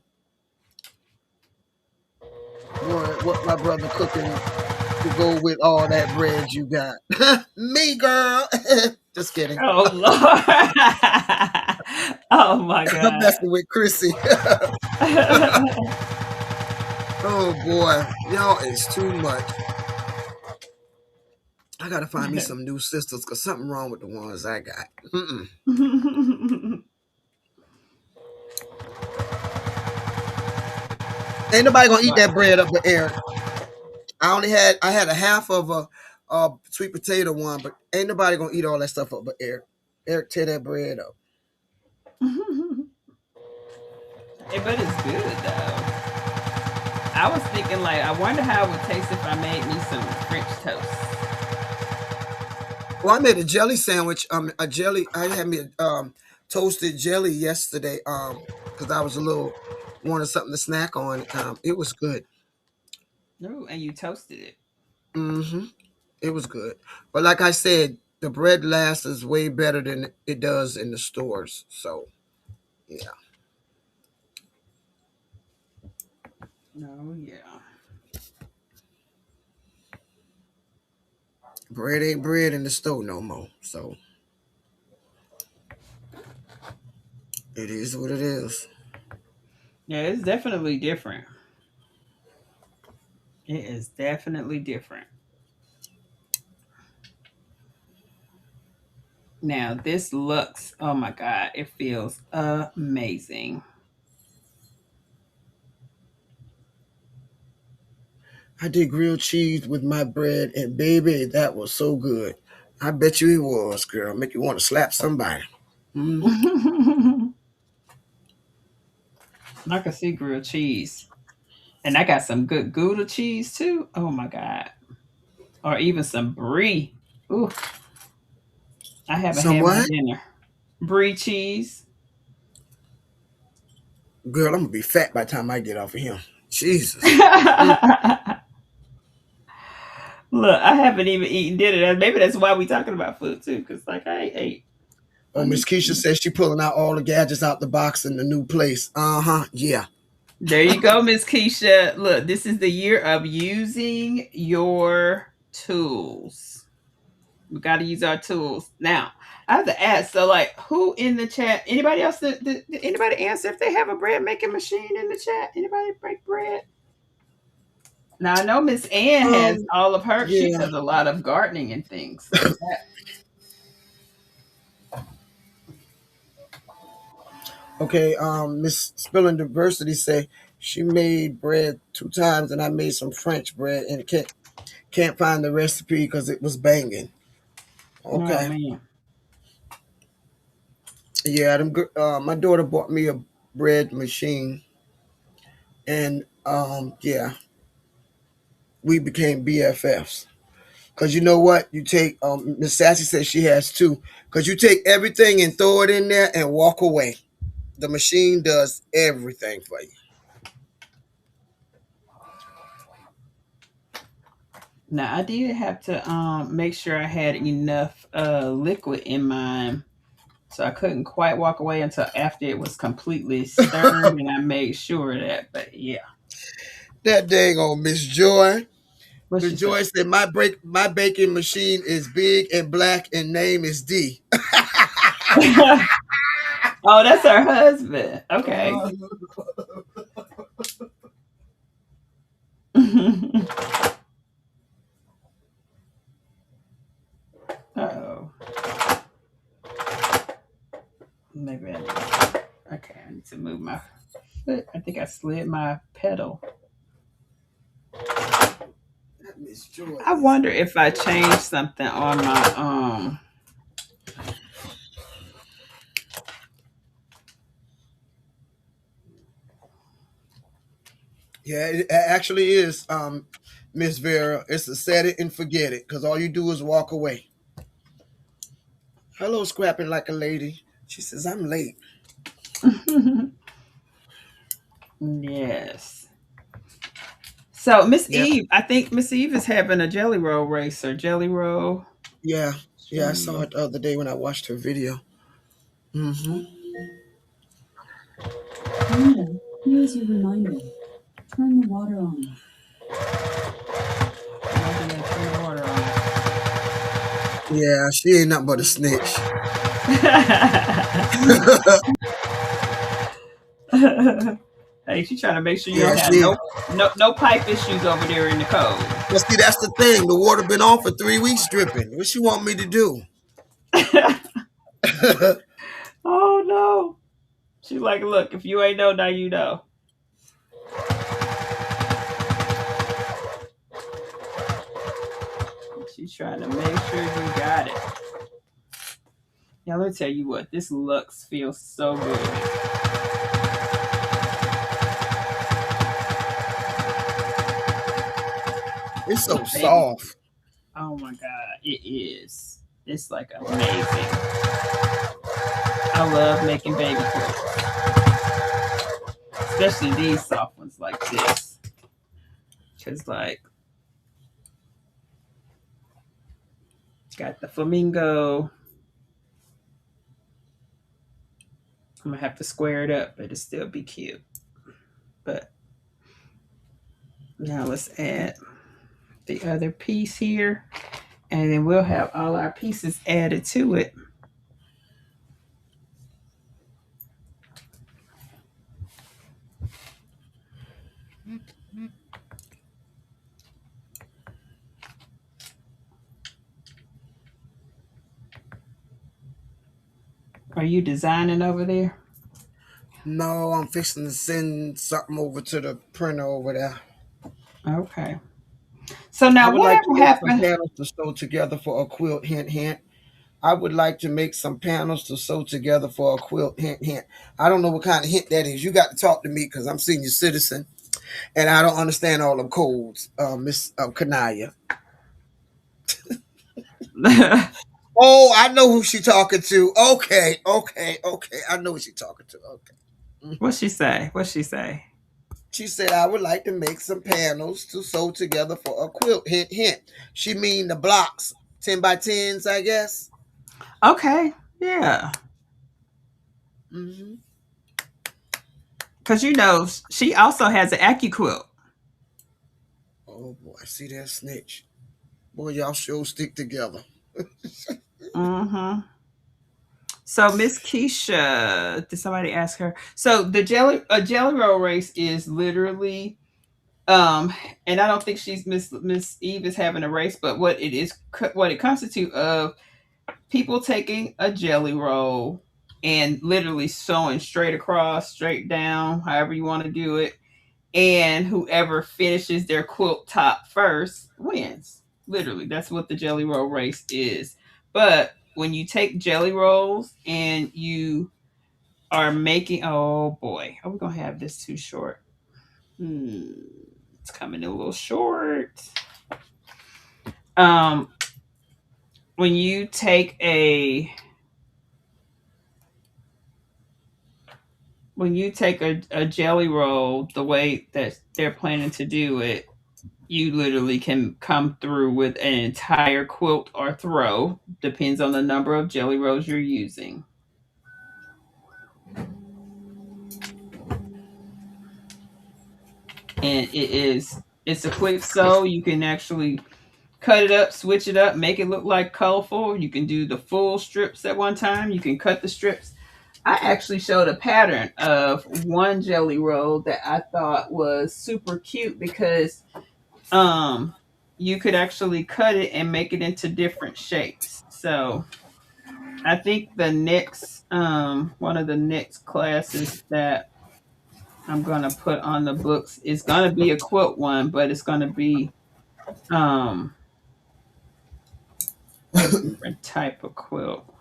What my brother cooking to go with all that bread you got? Me, girl. Just kidding. Oh Lord. Oh my I'm God. messing with Chrissy. Oh boy, y'all is too much. I gotta find me some new sisters because something wrong with the ones I got. Mm-mm. Ain't nobody gonna eat that bread up the air. I had a half of a sweet potato one, but ain't nobody gonna eat all that stuff up but Eric. Eric, tear that bread up. Hey, but it's good though. I was thinking like, I wonder how it would taste if I made me some French toast. Well, I made a jelly sandwich. A jelly. I had me a toasted jelly yesterday. Because I was a little wanted something to snack on. It was good. Ooh, and you toasted it. Mm-hmm. It was good. But like I said, the bread lasts way better than it does in the stores. So yeah, Oh yeah. bread ain't bread in the store no more. So it is what it is. Yeah, it's definitely different. It is definitely different. Now this looks, oh my god, it feels amazing. I did grilled cheese with my bread, and baby, that was so good. I bet you it was, girl. Make you want to slap somebody. Hmm. I can see grilled cheese. And I got some good Gouda cheese too. Oh my god. Or even some brie. Ooh, I haven't had my Somewhat? dinner. Brie cheese. Girl, I'm gonna be fat by the time I get off of him. Jesus. Mm. Look, I haven't even eaten dinner. Maybe that's why we talking about food too. Cause like I ate. Oh, I Miss need Keisha to. says she pulling out all the gadgets out the box in the new place. Uh-huh. Yeah. There you go, Miss Keisha. Look, this is the year of using your tools. We got to use our tools now. I have to ask. So, like, who in the chat? Anybody else? Did anybody answer if they have a bread making machine in the chat? Anybody break bread? Now I know Miss Ann has Um, all of her. She yeah. does a lot of gardening and things like that. Okay, Miss Spilling Diversity say she made bread 2 times and I made some French bread and can't find the recipe because it was banging. Oh Okay. man. Yeah, my daughter bought me a bread machine, and yeah, we became BFFs. Cause you know what? You take Miss Sassy says she has two. Cause you take everything and throw it in there and walk away. The machine does everything for you. Now I did have to make sure I had enough liquid in mine. So I couldn't quite walk away until after it was completely stirred and I made sure of that. But yeah. That dang on Miss Joy. What Miss she say? Joy said my baking machine is big and black and name is D. Oh, that's her husband. Okay. Uh, Oh. Maybe okay, I need to move my foot. I think I slid my pedal. Miss Joy I is wonder if I changed something on my yeah, it actually is, Miss Vera. It's a set it and forget it, because all you do is walk away. Hello, scrapping like a lady. She says, I'm late. yes. So Miss Yep. Eve, I think Miss Eve is having a jelly roll race or jelly roll. Yeah. Yeah, I Jelly saw roll. it the other day when I watched her video. Mm-hmm. Linda, here's your reminder. Turn the water on. I did turn the water Yeah, she ain't nothing but a snitch. on. Hey, she's trying to make sure you Yeah, don't have she. no pipe issues over there in the code. But see, that's the thing. The water been on for 3 weeks dripping. What you want me to do? Oh no. She's like, look, if you ain't know, now you know. She's trying to make sure you got it. Now let me tell you what, this looks feels so good. It's so Baby. soft. Oh my god, it is. It's like amazing. I love making baby quilts, especially these soft ones like this. Cause like got the flamingo. I'm gonna have to square it up, but it'll still be cute. But now let's add the other piece here, and then we'll have all our pieces added to it. Are you designing over there? No, I'm fixing to send something over to the printer over there. Okay. So I now would like to whatever make some happened? panels to sew together for a quilt. Hint, hint. I would like to make some panels to sew together for a quilt. Hint, hint. I don't know what kind of hint that is. You got to talk to me because I'm senior citizen and I don't understand all them codes, Miss Kanaya. Oh, I know who she talking to. Okay, okay, okay. I know who she talking to. Okay. What Mhm. she say? What she say? She said I would like to make some panels to sew together for a quilt. Hint, hint. She mean the blocks, 10 by 10s, I guess. Okay. Yeah. Hmm. Because you know, she also has an AccuQuilt. Oh boy, see that snitch. Boy, y'all sure stick together. Mm-hmm. So Miss Keisha, did somebody ask her? So the jelly roll race is literally and I don't think she's Miss Eve is having a race, but what it is, what it constitutes of people taking a jelly roll and literally sewing straight across, straight down, however you want to do it, and whoever finishes their quilt top first wins. Literally, that's what the jelly roll race is. But when you take jelly rolls and you are making, oh boy, are we gonna have this too short? Hmm, it's coming in a little short. Um, when you take a jelly roll, the way that they're planning to do it, you literally can come through with an entire quilt or throw, depends on the number of jelly rolls you're using. And it's a quick sew. You can actually cut it up, switch it up, make it look like colorful. You can do the full strips at one time. You can cut the strips. I actually showed a pattern of one jelly roll that I thought was super cute because um you could actually cut it and make it into different shapes. So I think the next one of the next classes that I'm gonna put on the books is gonna be a quilt one, but it's gonna be um a different type of quilt.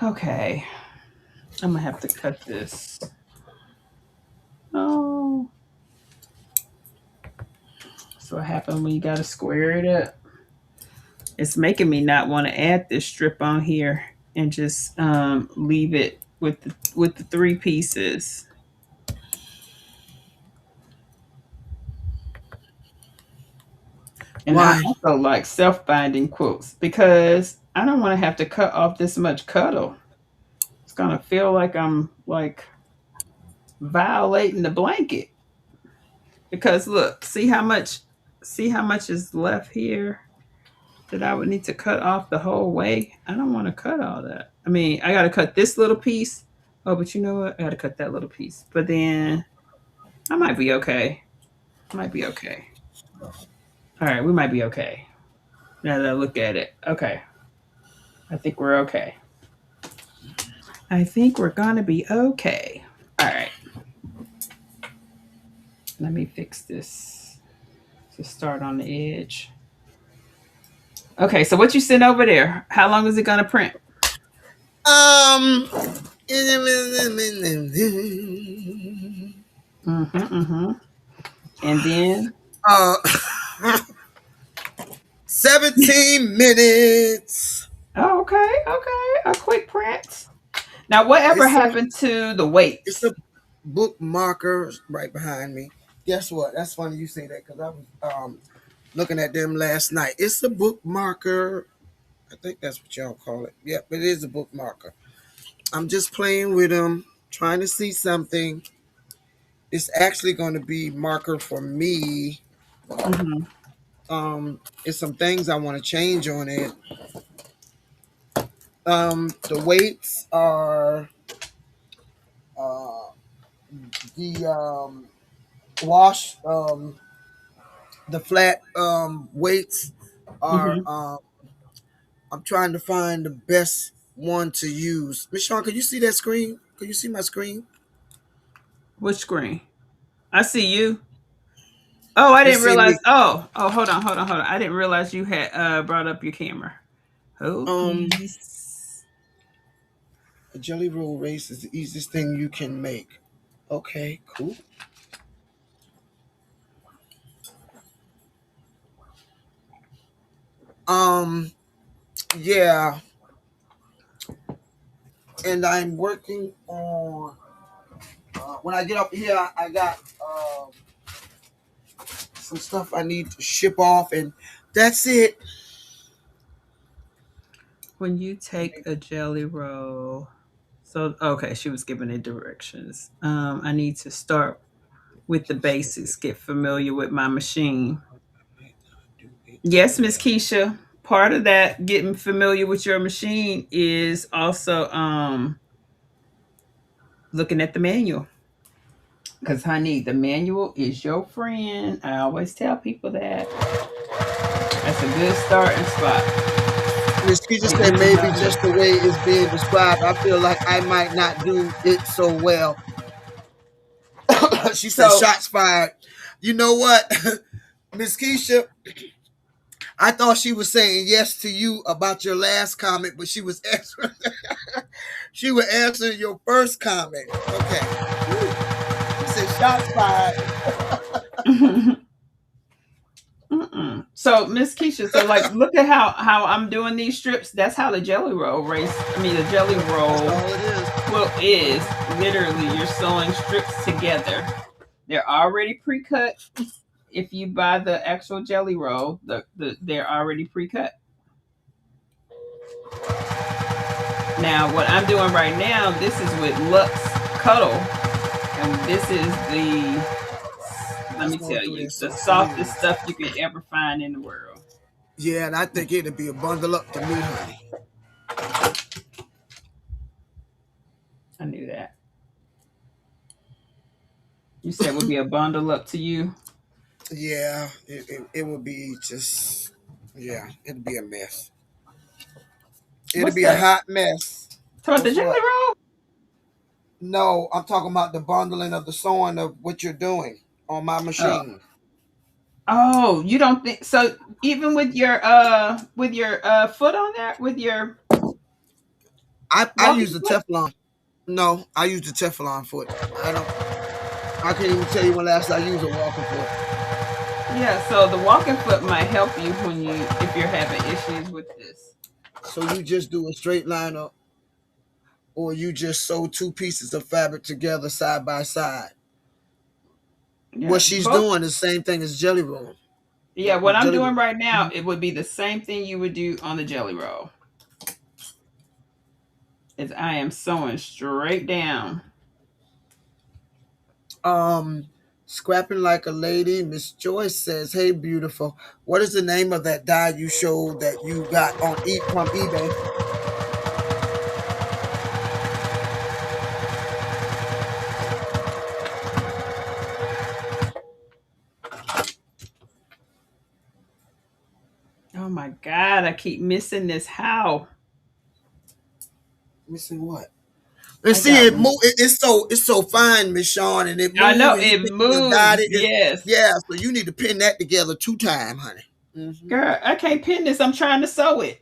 Okay. I'm gonna have to cut this. Oh, so what happened when you gotta square it up? It's making me not want to add this strip on here and just leave it with the three pieces. And I Why? also like self binding quilts because I don't want to have to cut off this much cuddle. It's gonna feel like I'm like violating the blanket. Because look, see how much is left here that I would need to cut off the whole way. I don't want to cut all that. I mean, I gotta cut this little piece. Oh, but you know what? I gotta cut that little piece. But then I might be okay. I might be okay. All right, we might be okay. Now that I look at it. Okay. I think we're okay. I think we're gonna be okay. All right. Let me fix this to start on the edge. Okay, so what you sent over there? How long is it gonna print? Um, Mm-hmm, mm-hmm. And then, uh, 17 minutes. oh, okay, okay, a quick print. Now, whatever It's a happened to the it's weights? a bookmarker right behind me. Guess what? That's funny you say that because I was looking at them last night. It's a bookmarker. I think that's what y'all call it. Yep, it is a bookmarker. I'm just playing with them, trying to see something. It's actually going to be marker for me. Mm-hmm. It's some things I want to change on it. The weights are uh, the wash. The flat weights are. Mm-hmm. I'm trying to find the best one to use. Miss Shawn, can you see that screen? Can you see my screen? Which screen? I see you. Oh, I You didn't see realize. me? Oh, hold on, hold on, hold on. I didn't realize you had brought up your camera. Oh, Um, please. a jelly roll race is the easiest thing you can make. Okay, cool. Um, yeah, and I'm working on. When I get up here, I got some stuff I need to ship off, and that's it. When you take a jelly roll, so okay, she was giving it directions. I need to start with the basics, get familiar with my machine. Yes, Miss Keisha. Part of that getting familiar with your machine is also looking at the manual. Because, honey, the manual is your friend. I always tell people that. That's a good starting spot. Miss Keisha Get said you to maybe know just the way it's being described, I feel like I might not do it so well. She said, So, "Shots fired." You know what, Miss Keisha? I thought she was saying yes to you about your last comment, but she was answering. She was answering your first comment. Okay. Whew. She said, "Shots fired." so Miss Keisha, so like, look at how I'm doing these strips. That's how the jelly roll race. I mean, the jelly That's roll all it is. quilt is literally you're sewing strips together. They're already pre-cut. If you buy the actual jelly roll, they're already pre-cut. Now, what I'm doing right now, this is with Lux Cuddle, and this is let Let's me go tell through you, this the so softest smooth. stuff you can ever find in the world. Yeah, and I think it'd be a bundle up to me, honey. I knew that. You said it would be a bundle up to you. Yeah, it would be just, yeah, it'd be a mess. It'd What's be a that? hot mess. Talk about the What's jelly what? roll? No, I'm talking about the bundling of the sewing of what you're doing on my Oh, machine. oh, you don't think so? Even with your foot on there, with your I walking use the foot. Teflon. No, I use the Teflon foot. I don't. I can't even tell you when last I used a walking foot. Yeah, so the walking foot might help you when you if you're having issues with this. So you just do a straight line up, or you just sew two pieces of fabric together side by side. What Yeah, she's both. doing is the same thing as jelly roll. Yeah, The what I'm jelly doing roll. right now, it would be the same thing you would do on the jelly roll. Is I am sewing straight down. Um, Scrapping like a lady. Miss Joyce says, "Hey, beautiful. What is the name of that dye you showed that you got on from eBay?" Oh my God, I keep missing this. How? Let me see what. And I see got, it move. It's so fine, Miss Shawn, and it I move, know and you it think you got moves. it. It's, Yes. yeah, so you need to pin that together 2 times, honey. Hmm. Girl, I can't pin this. I'm trying to sew it.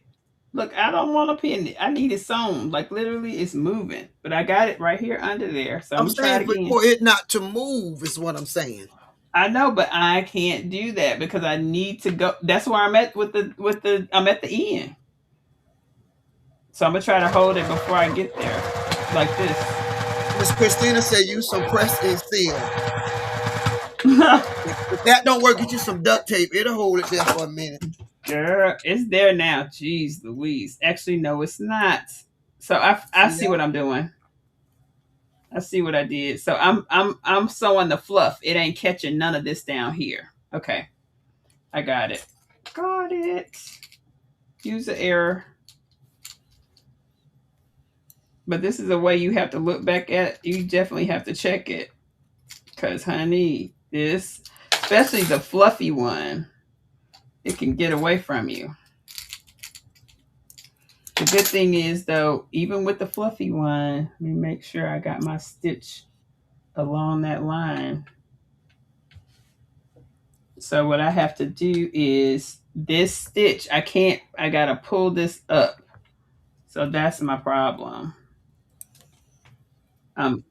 Look, I don't want to pin it. I need it sewn. Like literally, it's moving. But I got it right here under there. So I'm I'm gonna try saying it again. for it not to move is what I'm saying. I know, but I can't do that because I need to go. That's where I'm at with the. I'm at the end. So I'm gonna try to hold it before I get there, like this. Miss Christina said use some press and seal. If that don't work, get you some duct tape. It'll hold it there for a minute. Girl, it's there now. Jeez Louise. Actually, no, it's not. So I See see that? what I'm doing. I see what I did. So I'm sewing the fluff. It ain't catching none of this down here. Okay. I got it. Got it. Use the error. But this is a way you have to look back at. You definitely have to check it. Cause honey, this, especially the fluffy one, it can get away from you. The good thing is though, even with the fluffy one, let me make sure I got my stitch along that line. So what I have to do is this stitch, I gotta pull this up. So that's my problem. Um,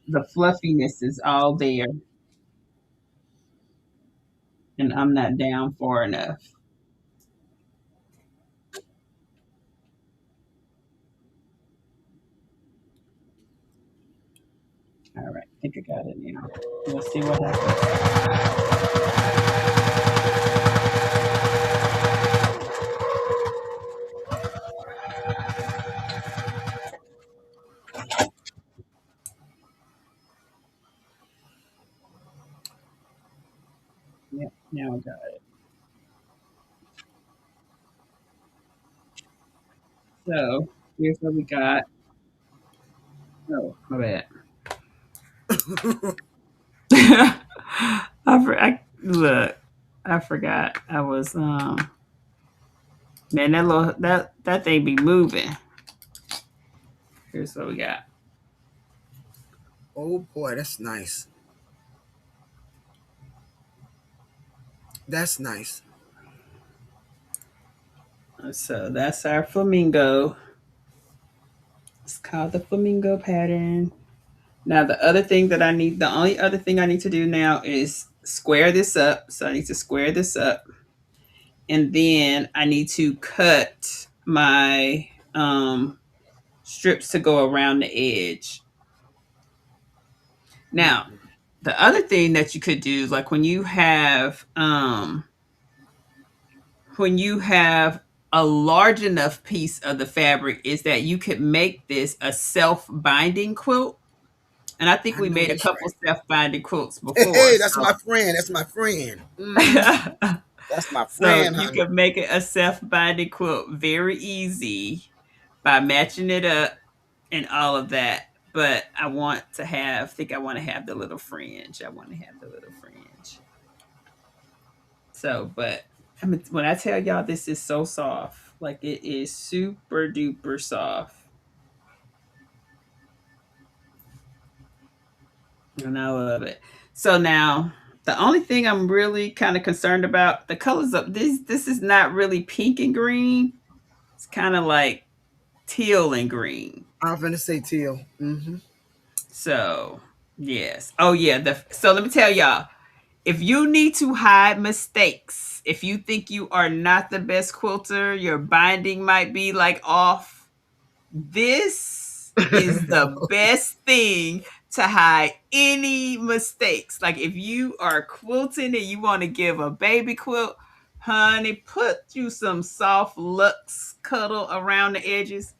the fluffiness is all there and I'm not down far enough. All right, I think I got it now. Let's see what happens. Yep, now I got it. So here's what we got. Oh, my bad. Look. I forgot. I was man, that thing be moving. Here's what we got. Oh boy, that's nice. That's nice. So that's our flamingo. It's called the flamingo pattern. Now the only other thing I need to do now is square this up. So I need to square this up, and then I need to cut my strips to go around the edge. Now, Mm-mm. the other thing that you could do, like when you have a large enough piece of the fabric, is that you could make this a self-binding quilt. And I think I we know made a that's couple right. self-binding quilts Hey, before. hey, that's So my friend. That's my friend. Hmm. That's my so friend, you honey. could make it a self-binding quilt very easy by matching it up and all of that. But I want to have the little fringe. I want to have the little fringe. So, but I mean, when I tell y'all this is so soft, like it is super duper soft, and I love it. So now, the only thing I'm really kind of concerned about the colors of this. This is not really pink and green. It's kind of like teal and green. I'm finna say Teal. Mm-hmm. So yes. Oh yeah. So let me tell y'all. If you need to hide mistakes, if you think you are not the best quilter, your binding might be like off, this is the best thing to hide any mistakes. Like if you are quilting and you want to give a baby quilt, honey, put you some soft luxe cuddle around the edges.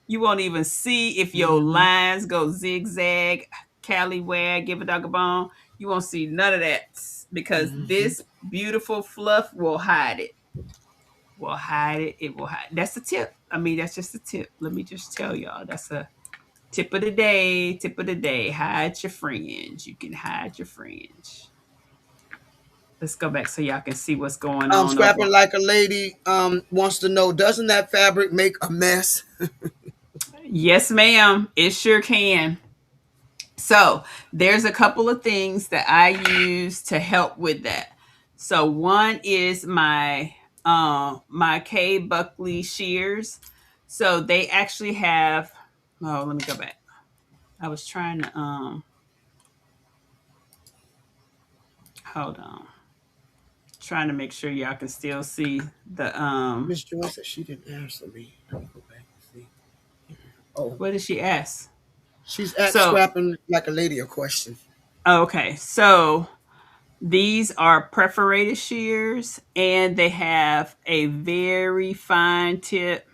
You won't even see if your Hmm. lines go zigzag, callywag, give a dog a bone. You won't see none of that because Hmm. this beautiful fluff will hide it. Will hide it. It will hide. That's a tip. I mean, that's just a tip. Let me just tell y'all. That's a tip of the day. Tip of the day. Hide your fringe. You can hide your fringe. let's go back so y'all can see what's going I'm on over. scrapping like a lady wants to know, doesn't that fabric make a mess? Yes, ma'am. It sure can. So there's a couple of things that I use to help with that. So one is my K Buckley shears. So they actually have, oh, let me go back. I was trying to hold on. Trying to make sure y'all can still see the Miss Joy said she didn't answer me. Let me go back and see. Oh, what did she ask? she's at So, scrapping like a lady a question. okay. So these are perforated shears and they have a very fine tip.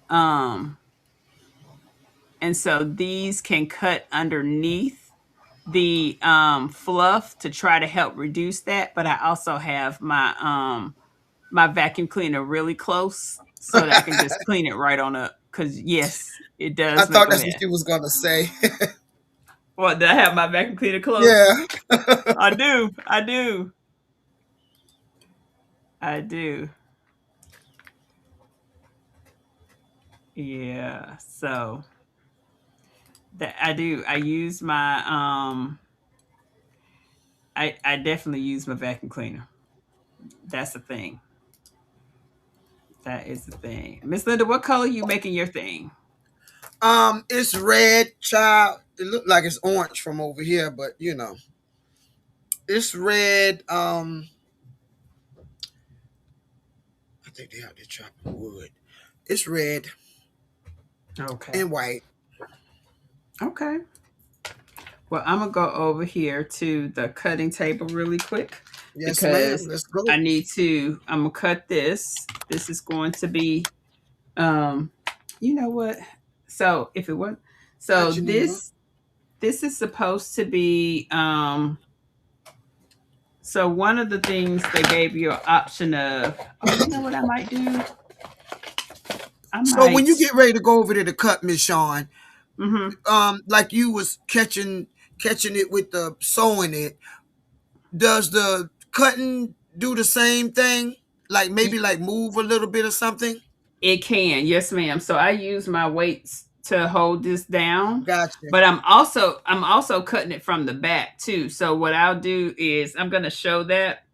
Um, and so these can cut underneath the fluff to try to help reduce that. But I also have my vacuum cleaner really close so that I can just clean it right on up. Cause yes, it I does make thought a that's what mess. she was gonna say. What, did I have my vacuum cleaner close? Yeah. I do. I do. I do. Yeah. So that I do. I use my I definitely use my vacuum cleaner. That's the thing. That is the thing. Miss Linda, what color you making your thing? It's red, child. It looked like it's orange from over here, but it's red. I think they have to chop wood. It's red Okay. and white. Okay. Well, I'm gonna go over here to the cutting table really quick Yes, ma'am. because Let's go. I need to. I'm gonna cut this. This is going to be, um, you know what? So if it was, Hi, so Geneva. this is supposed to be. So one of the things they gave you an option of. Oh, you know what I might do? I So when might. you get ready to go over there to cut, Miss Sean, Mm-hmm. like you was catching it with the sewing it, does the cutting do the same thing? Like maybe like move a little bit or something? It can, yes, ma'am. So I use my weights to hold this down, Gotcha. but I'm also cutting it from the back too. So what I'll do is I'm gonna show that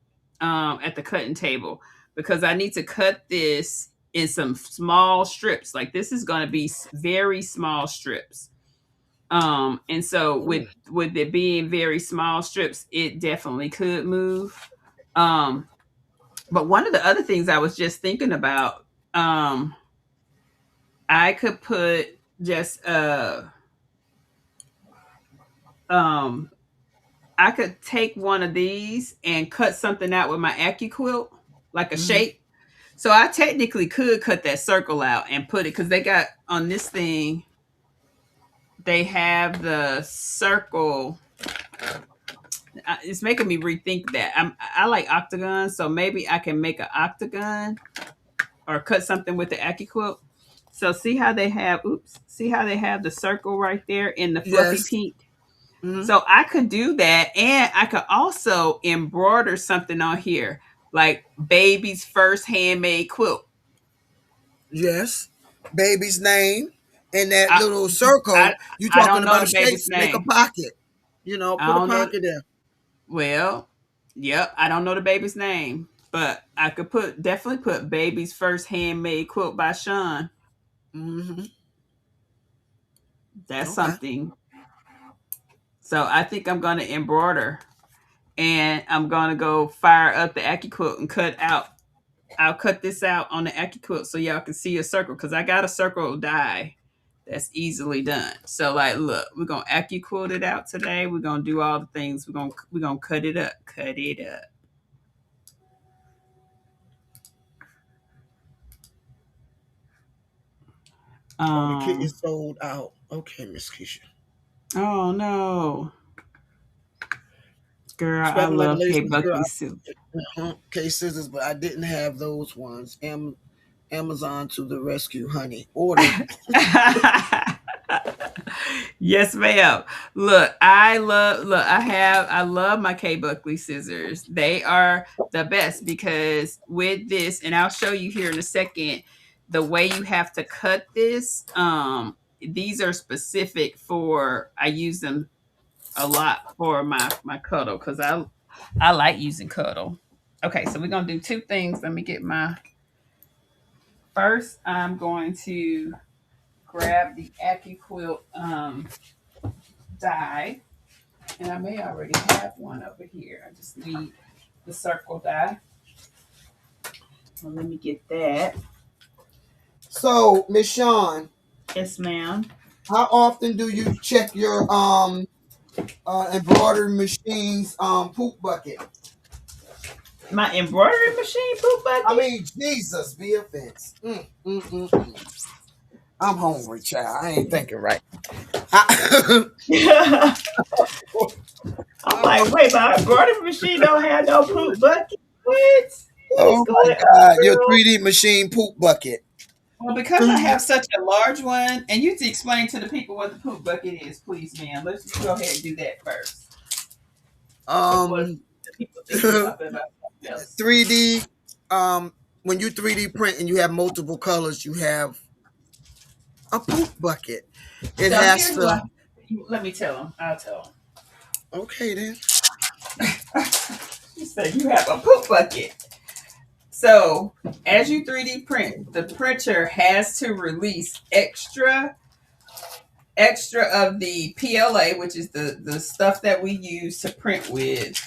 at the cutting table because I need to cut this in some small strips. Like this is gonna be very small strips. And so Ooh. with it being very small strips, it definitely could move. Um, but one of the other things I was just thinking about, I could put just um I could take one of these and cut something out with my AccuQuilt, like a Hmm. shape. So I technically could cut that circle out and put it because they got on this thing, they have the circle. It's making me rethink that. I like octagons, so maybe I can make an octagon or cut something with the AccuQuilt. So see how they have the circle right there in the fluffy Yes. pink. Hmm. So I could do that, and I could also embroider something on here, like baby's first handmade quilt. Yes. Baby's name and that I little circle. I, You I talking don't know about the baby's shapes? Make a name. pocket. I Put a don't know. pocket there. Well, yep, I don't know the baby's name, but I could definitely put baby's first handmade quilt by Sean. Hmm. That's Okay. something. So I think I'm gonna embroider, and I'm gonna go fire up the AccuQuilt and cut out. I'll cut this out on the AccuQuilt so y'all can see a circle because I got a circle die that's easily done. So like, look, we're gonna AccuQuilt it out today. We're gonna do all the things. We're gonna cut it up, cut it up. Oh, the kit Um. is sold out. Okay, Miss Keisha. Oh no, girl, I Scrapping like a love lady K says, girl. Buckley soup. Okay, scissors, but I didn't have those ones. Amazon to the rescue, honey. Order. Yes, ma'am. Look, I love my K Buckley scissors. They are the best because with this, and I'll show you here in a second, the way you have to cut this, these are specific for, I use them a lot for my cuddle because I like using cuddle. Okay, so we're gonna do two things. Let me get my first. I'm going to grab the AccuQuilt die, and I may already have one over here. I just need the circle die. Well, let me get that. So, Miss Shawn, Yes, ma'am. how often do you check your embroidery machine's poop bucket? My embroidery machine poop bucket. I mean, Jesus, be offense. I'm hungry, child. I ain't thinking right. I'm like, wait, my embroidery machine don't have no poop bucket. What? What is Oh my going God, on, your girl? 3D machine poop bucket. Well, because I 3D. have such a large one, and you to explain to the people what the poop bucket is, please, ma'am. Let's just go ahead and do that first before Um, the people think we're talking about something else. 3D. When you 3D print and you have multiple colors, you have a poop bucket. It So has here's to. what. Let me tell them. I'll tell Okay then. them. You said you have a poop bucket. So as you 3D print, the printer has to release extra of the PLA, which is the stuff that we use to print with.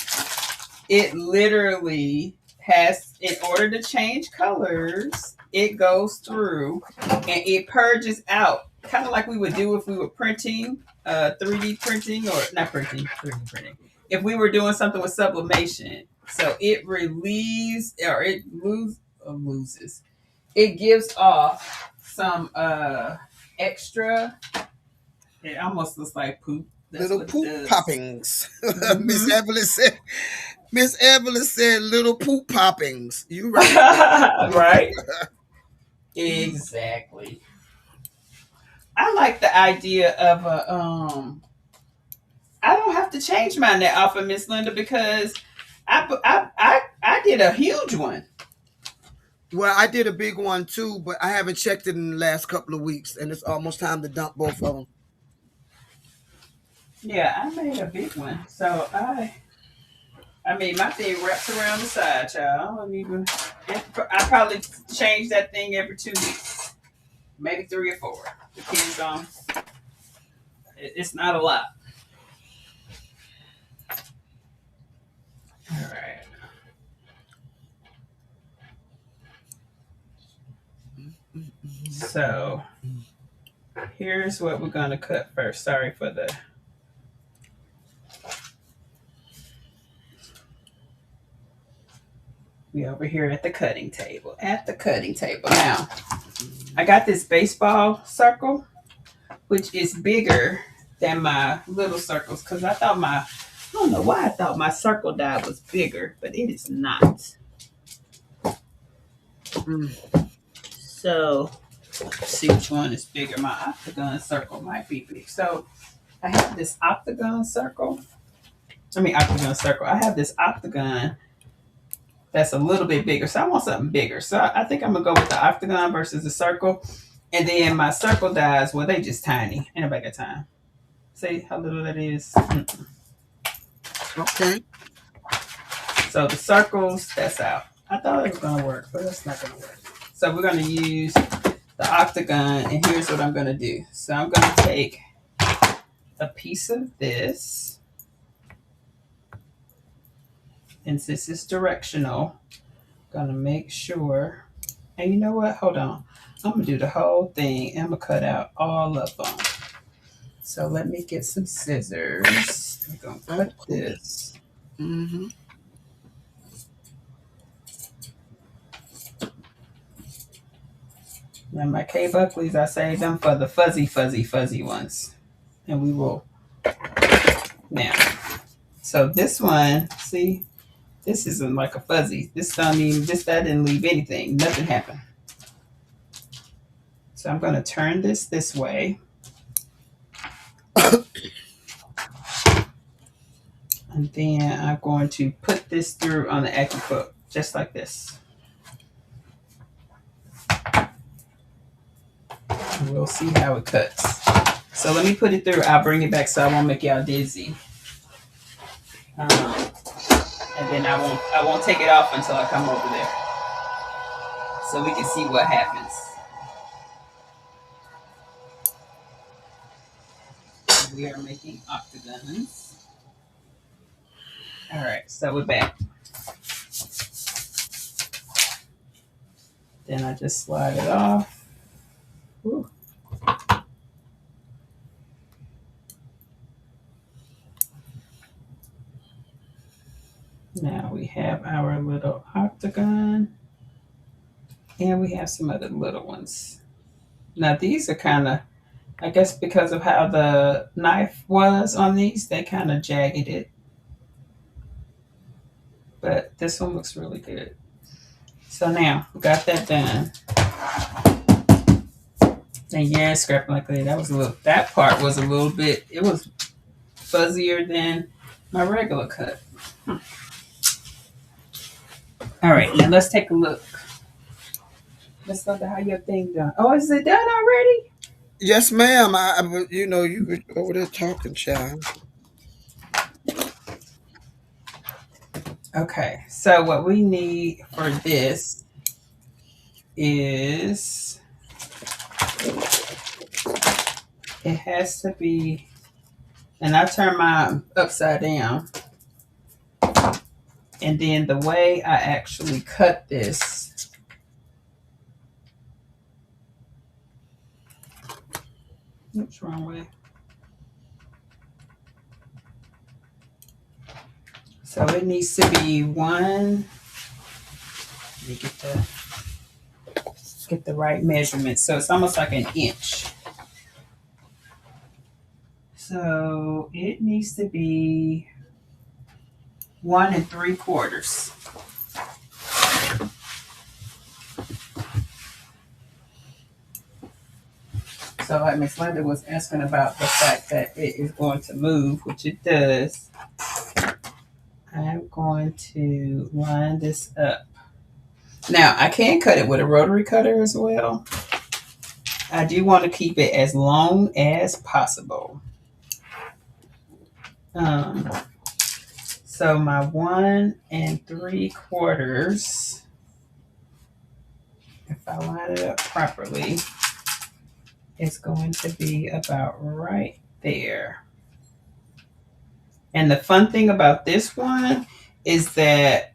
It literally has, in order to change colors, it goes through and it purges out, kind of like we would do if we were printing, 3D printing, or not printing, 3D printing. If we were doing something with sublimation, so it relieves or it loses. It gives off some extra. It almost looks like poop. That's Little what it poop does. poppings. Miss Mhm. Evelyn said. Miss Evelyn said, "Little poop poppings." You right. Right? Exactly. I like the idea of a I don't have to change mine that often, Miss Linda, because I did a huge one. Well, I did a big one too, but I haven't checked it in the last couple of weeks, and it's almost time to dump both of them. Yeah, I made a big one. So I mean my thing wraps around the side, child. I don't even I probably change that thing every 2 weeks. Maybe 3 or 4. Depends on it's not a lot. All right. So here's what we're gonna cut first. Sorry for the we over here at the cutting table. At the cutting table. Now, I got this baseball circle, which is bigger than my little circles because I don't know why I thought my circle die was bigger, but it is not. So let's see which one is bigger. My octagon circle might be big. So I have this octagon circle. Octagon circle. I have this octagon that's a little bit bigger. So I want something bigger. So I think I'm gonna go with the octagon versus the circle. And then my circle dies, well, they just tiny. Ain't nobody got time. See how little that is? Okay. So the circles, that's out. I thought it was gonna work, but it's not gonna work. So we're gonna use the octagon, and here's what I'm gonna do. So I'm gonna take a piece of this, and since it's directional, I'm gonna make sure. And you know what? Hold on. I'm gonna do the whole thing, and I'm gonna cut out all of them. So let me get some scissors. I'm gonna cut this. Mm-hmm. And my K Buckleys, I saved them for the fuzzy ones. And we will now. So this one, see, this isn't like a fuzzy. That didn't leave anything. Nothing happened. So I'm gonna turn this way. And then I'm going to put this through on the AccuQuilt, just like this. And we'll see how it cuts. So let me put it through. I'll bring it back so I won't make y'all dizzy. And then I won't take it off until I come over there, so we can see what happens. We are making octagons. All right, so we're back. Then I just slide it off. Ooh. Now we have our little octagon, and we have some other little ones. Now these are kind of, I guess because of how the knife was on these, they kind of jagged it. But this one looks really good. So now we got that done. And yeah, scrapping like that. That part was a little bit, it was fuzzier than my regular cut. All right, now let's take a look. Let's look at how your thing done. Oh, is it done already? Yes, ma'am. You know, you were over there talking, child. Okay, so what we need for this is, it has to be, and I turn mine upside down. And then the way I actually cut this, oops, wrong way. So it needs to be one, let me get the right measurement. So it's almost like an inch. So it needs to be 1 3/4. So like Miss Linda was asking about the fact that it is going to move, which it does. I'm going to line this up. Now I can cut it with a rotary cutter as well. I do want to keep it as long as possible. So my 1 3/4, if I line it up properly, it's going to be about right there. And the fun thing about this one is that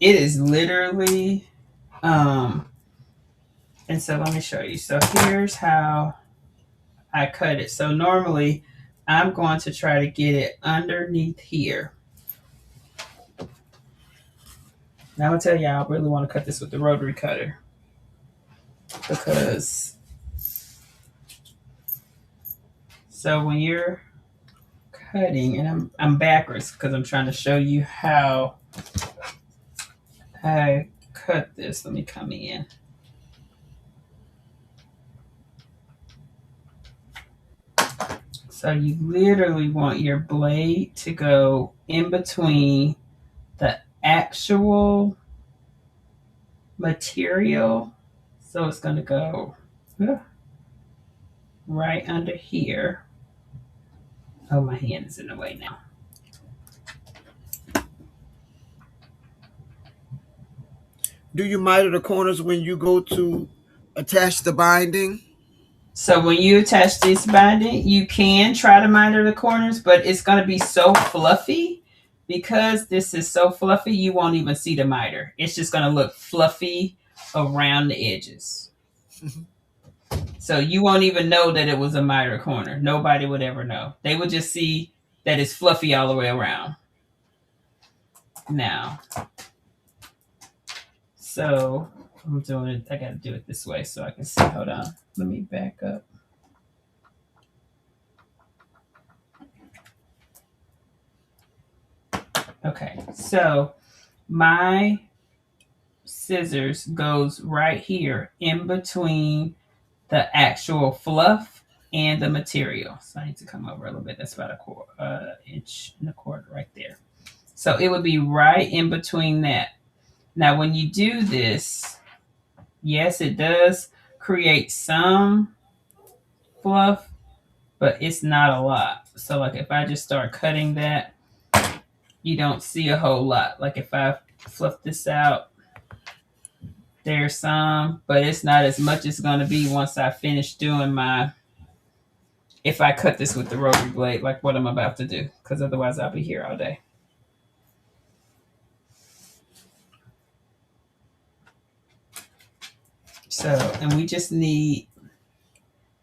it is literally, and so let me show you. So here's how I cut it. So normally I'm going to try to get it underneath here. Now I'm gonna tell y'all, I really want to cut this with the rotary cutter, because so when you're cutting, and I'm backwards because I'm trying to show you how I cut this. Let me come in. So you literally want your blade to go in between the actual material. So it's going to go right under here. Oh, my hand is in the way now. Do you miter the corners when you go to attach the binding? So when you attach this binding, you can try to miter the corners, but it's going to be so fluffy. Because this is so fluffy, you won't even see the miter. It's just going to look fluffy around the edges. So you won't even know that it was a miter corner. Nobody would ever know. They would just see that it's fluffy all the way around. Now, so I'm doing it. I got to do it this way so I can see. Hold on. Let me back up. Okay, so my scissors goes right here in between the actual fluff and the material. So I need to come over a little bit. That's about inch and a quarter right there. So it would be right in between that. Now, when you do this, yes, it does create some fluff, but it's not a lot. So like if I just start cutting that, you don't see a whole lot. Like if I fluff this out, there's some, but it's not as much as going to be once I finish doing if I cut this with the rotary blade, like what I'm about to do, because otherwise I'll be here all day. So, and we just need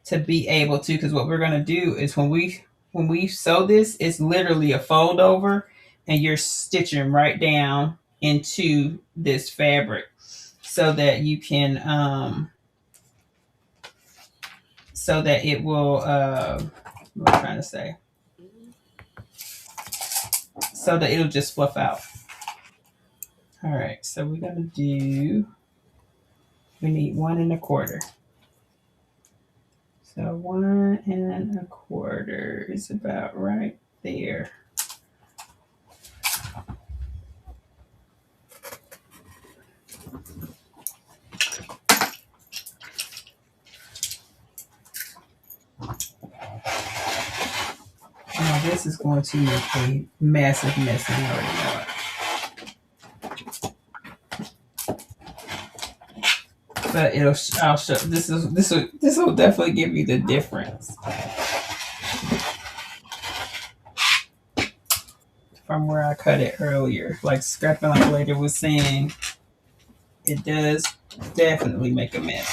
to be able to, because what we're going to do is when we sew this, it's literally a fold over and you're stitching right down into this fabric so that you can so that it will what am I trying to say, so that it'll just fluff out. All right, so we're going to do, we need 1 1/4. So 1 1/4 is about right there. Now this is going to make a massive mess, and I already know it. But I'll show. This will definitely give you the difference from where I cut it earlier. Like Scrapping Like Later was saying, it does definitely make a mess.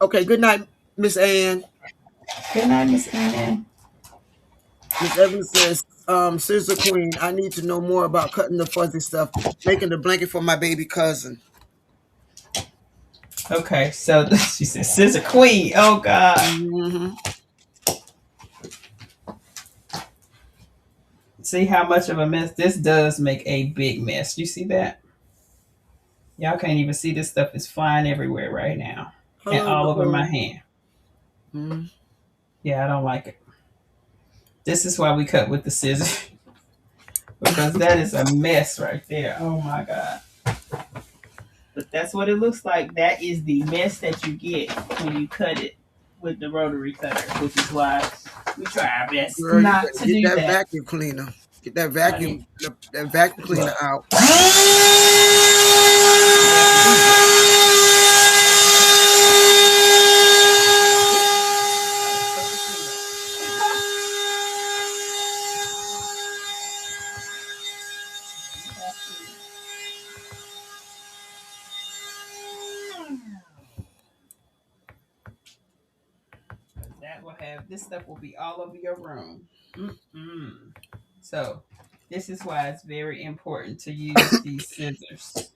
Okay, good night, Miss Ann. Good night, Miss Ann. Miss Evans says, Scissor Queen, I need to know more about cutting the fuzzy stuff, making the blanket for my baby cousin. Okay, so she said, Scissor Queen. Oh, God. Mm-hmm. See how much of a mess this does make a big mess. You see that? Y'all can't even see this stuff is flying everywhere right now. Hello, and all over Nicole. my hand. Mm-hmm. Yeah, I don't like it. This is why we cut with the scissors. Because that is a mess right there. Oh my God. But that's what it looks like. That is the mess that you get when you cut it with the rotary cutter, which is why we try our best Girl, not to do get that that. vacuum cleaner. Get that vacuum cleaner out. That will have, this stuff will be all over your room. Mm-mm. So this is why it's very important to use these scissors.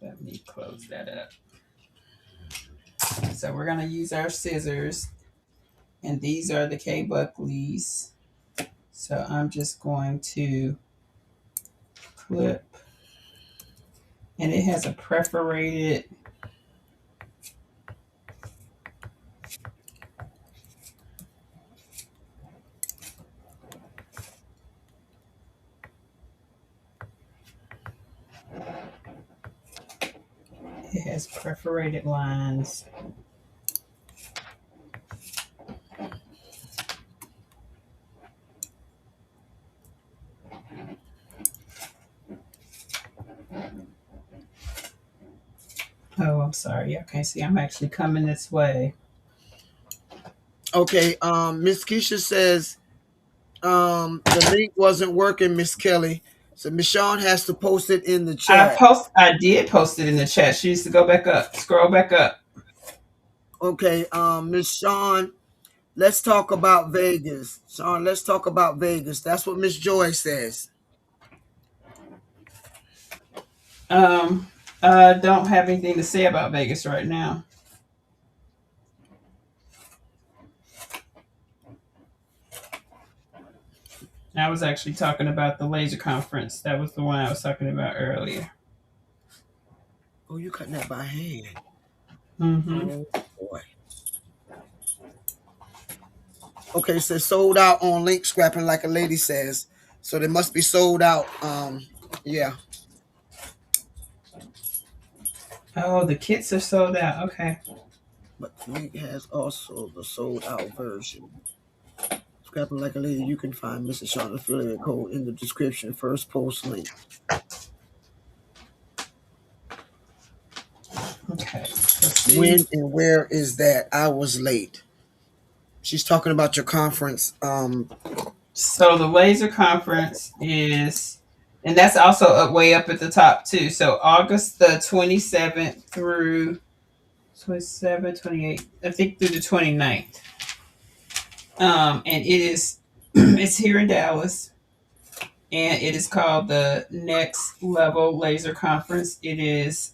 Let me close that up. So we're going to use our scissors, and these are the K. Buckley's. So I'm just going to clip, and it has a perforated lines. Oh, I'm sorry. Y'all can't see. I'm actually coming this way. Okay, Miss Keisha says the link wasn't working, Miss Kelly. So Miss Shawn has to post it in the chat. I did post it in the chat. She needs to go back up. Scroll back up. Okay, Miss Shawn, let's talk about Vegas. Shawn, let's talk about Vegas. That's what Miss Joy says. I don't have anything to say about Vegas right now. I was actually talking about the laser conference. That was the one I was talking about earlier. Oh, you cutting that by hand. Mm-hmm. Oh boy. Okay, it says sold out on link scrapping like a lady says. So they must be sold out. Yeah. Oh, the kits are sold out. Okay. But link has also the sold out version. Scrapping like a lady, you can find Mrs. Sean affiliate code in the description. First post link. Okay. Let's see. When and where is that? I was late. She's talking about your conference. So the laser conference is, and that's also up way up at the top too. So August the 27th through 27, 28, I think through the 29th. And it is, it's here in Dallas, and it is called the Next Level Laser Conference. It is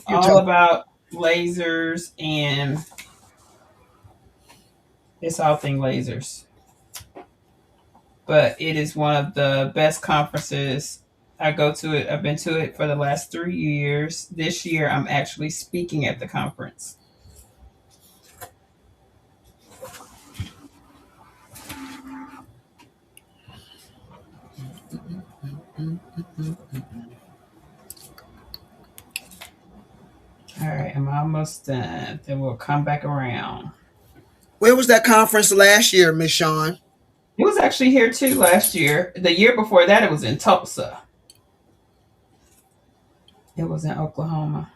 all about lasers, and it's all thing lasers. But it is one of the best conferences. I go to it. I've been to it for the last 3 years. This year, I'm actually speaking at the conference. All right, I'm almost done. Then we'll come back around. Where was that conference last year, Miss Sean? It was actually here too last year. The year before that, it was in Tulsa. It was in Oklahoma.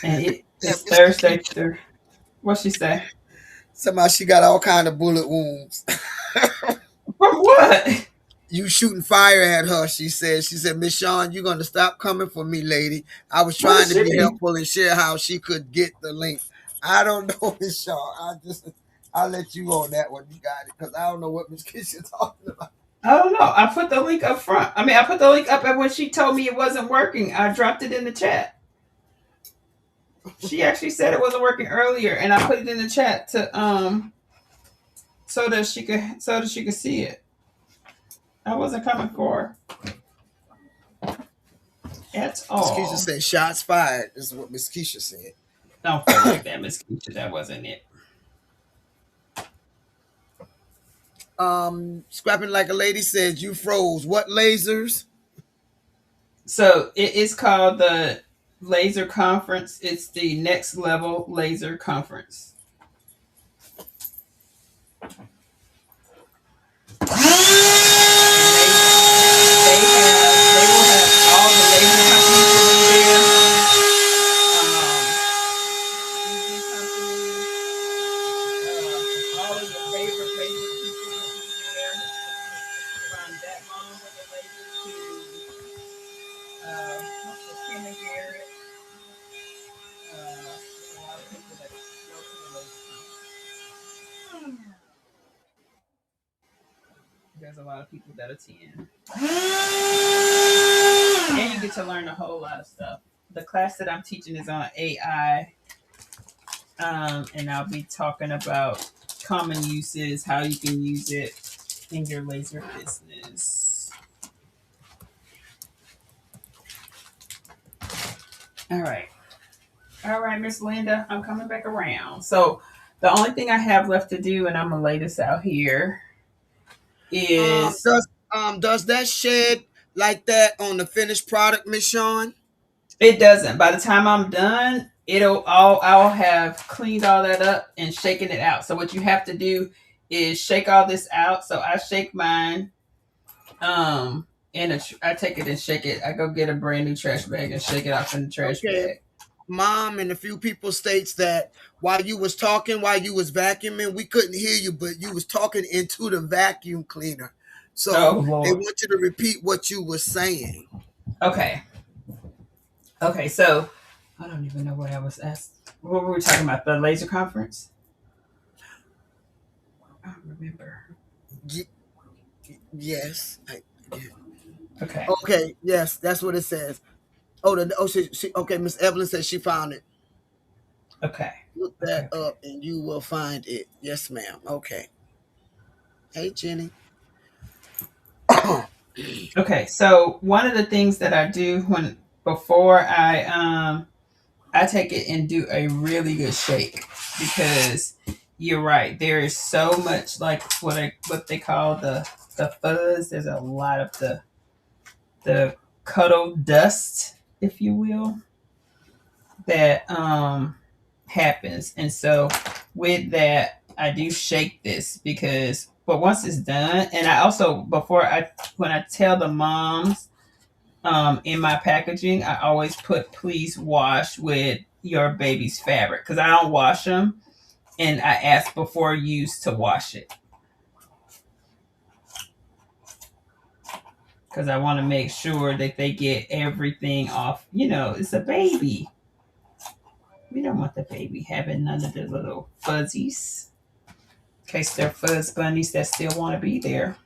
And it's Thursday through. What'd she say? Somehow she got all kind of bullet wounds. From what? You shooting fire at her, she said. She said, Miss Sean, you're going to stop coming for me, lady. I was What trying is to be she? helpful and share how she could get the link. I don't know, Miss Sean. I'll let you on that one. You got it. Because I don't know what Miss Keisha's talking about. I don't know. I put the link up front. I mean, I put the link up, and when she told me it wasn't working, I dropped it in the chat. She actually said it wasn't working earlier, and I put it in the chat to so that she could see it. I wasn't coming for her at Miss Keisha all. said, shots fired. This is what Miss Keisha said. Don't feel like that, Miss Keisha. That wasn't it. Scrapping like a lady says, you froze. What lasers? So it is called the Laser Conference. It's the Next Level Laser Conference. They will have all the laser companies will be there. All of your favorite laser people will be there. From that mom with the laser to Kim and Garrett. A lot of people that go to the laser conference. There's a lot of people that attend. And you get to learn a whole lot of stuff. The class that I'm teaching is on AI, and I'll be talking about common uses, how you can use it in your laser business. All right, Miss Linda, I'm coming back around. So the only thing I have left to do, and I'm gonna lay this out here, is Does that shed like that on the finished product, Miss Sean? it doesn't. By the time I'm done, I'll have cleaned all that up and shaken it out. So what you have to do is shake all this out. So I shake mine, I take it and shake it. I go get a brand new trash bag and shake it off in the trash bag. Mom and a few people states that while you was talking, while you was vacuuming, we couldn't hear you, but you was talking into the vacuum cleaner. So they want you to repeat what you were saying. Okay. So I don't even know what I was asked. What were we talking about? The laser conference? I don't remember. Yes. Okay. Okay. Yes, that's what it says. Okay. Miss Evelyn said she found it. Okay. Look that up and you will find it. Yes, ma'am. Okay. Hey, Jenny. Okay, so one of the things that I do when before I take it and do a really good shake, because you're right. There is so much, like what they call the fuzz. There's a lot of the cuddle dust, if you will, that happens. And so with that, I do shake this because but once it's done, and I also before I when I tell the moms in my packaging, I always put please wash with your baby's fabric because I don't wash them, and I ask before use to wash it because I want to make sure that they get everything off. You know, it's a baby. We don't want the baby having none of the little fuzzies. In case they're fuzz bunnies that still want to be there.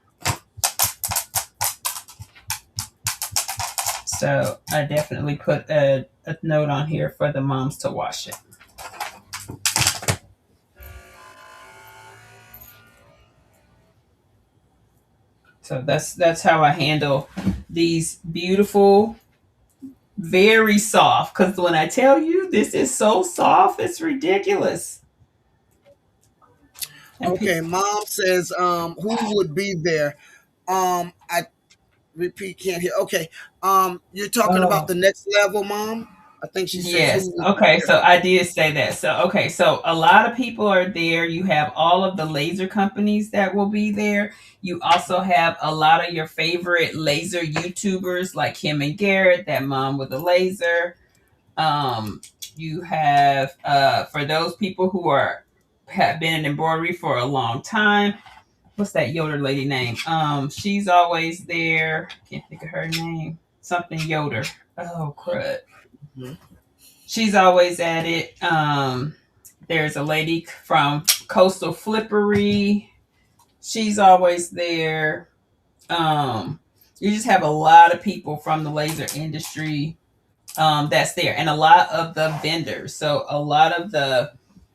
So I definitely put a note on here for the moms to wash it. So that's how I handle these beautiful, very soft. Because when I tell you this is so soft, it's ridiculous. And Okay, mom says, who would be there? I repeat, can't hear. Okay, you're talking about oh, the next level, mom. I think she says yes. who would be Okay. there. So I did say that. So, okay. So a lot of people are there. You have all of the laser companies that will be there. You also have a lot of your favorite laser YouTubers like Kim and Garrett, that mom with the laser. You have, for those people who have been in embroidery for a long time, what's that Yoder lady name? She's always there. Can't think of her name. Something Yoder. Oh, crud. Mhm. She's always at it. There's a lady from Coastal Flippery. She's always there. You just have a lot of people from the laser industry that's there, and a lot of the vendors. So a lot of the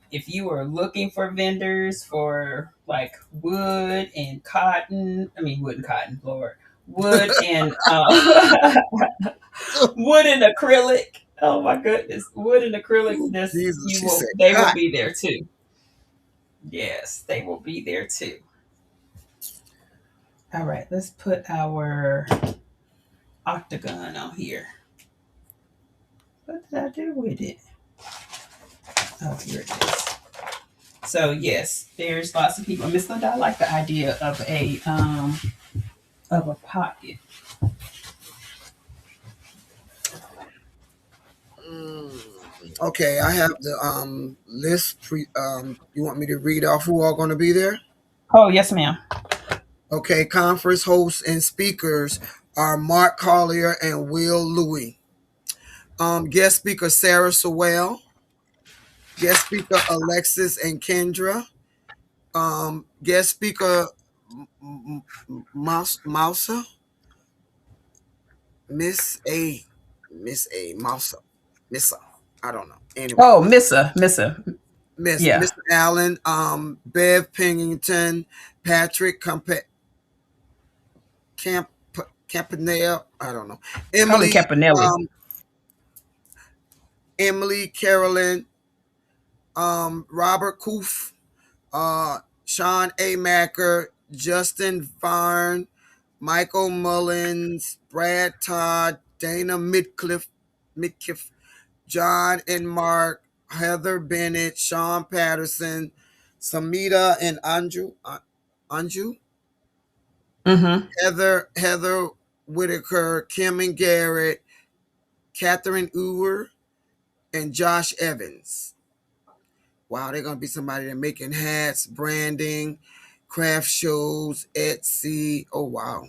if you are looking for vendors for like wood and cotton, I mean wood and cotton, Lord, wood and wood and acrylic. Oh my goodness, wood and acrylic. Ooh, This Jesus, you she will, said, they will God. be there too. Yes, they will be there too. All right, let's put our octagon on here. What did I do with it? Oh, here it is. So yes, there's lots of people. Miss Linda, I like the idea of a pocket. Mm, okay, I have the list. You want me to read off who are going to be there? Oh yes, ma'am. Okay, conference hosts and speakers are Mark Collier and Will Louis. Guest speaker Sarah Sewell. Guest speaker Alexis and Kendra. Guest speaker Mousa, Miss A, Miss A, Mousa, Missa. I don't know. Anyway, Oh, Missa. Yeah, Mr. Allen, Bev Pennington, Patrick Camp Campanella. I don't know. call me Emily, Campanelli. um, Emily Carolyn, Robert Koof, Sean A. Macker, Justin Varn, Michael Mullins, Brad Todd, Dana Midkiff, John and Mark, Heather Bennett, Sean Patterson, Samita and Anju, Mm-hmm. Heather Whitaker, Kim and Garrett, Catherine Ewer, and Josh Evans. Wow, they're gonna be somebody that making hats, branding, craft shows, Etsy. Oh wow.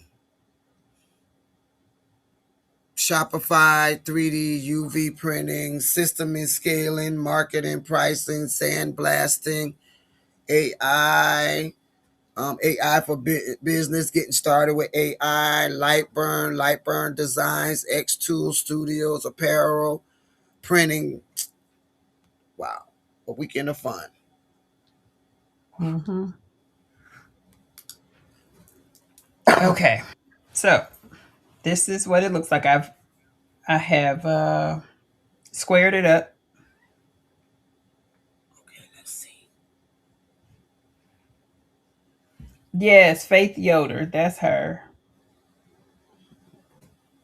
Shopify, 3D, UV printing, system and scaling, marketing, pricing, sandblasting, AI, AI for business, getting started with AI, Lightburn Designs, X Tool Studios, apparel, printing. Wow, a weekend of fun. Mm-hmm. Okay. So this is what it looks like. I have squared it up. Okay, let's see. Yes, Faith Yoder. That's her.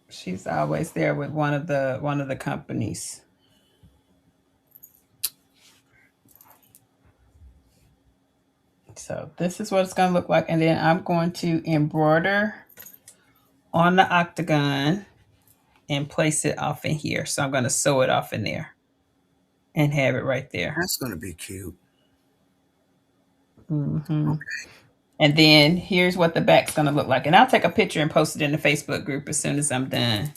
She's always there with one of the companies. So this is what it's going to look like, and then I'm going to embroider on the octagon and place it off in here. So I'm going to sew it off in there and have it right there. That's gonna be cute. Hmm. And then here's what the back's going to look like. And I'll take a picture and post it in the Facebook group as soon as I'm done,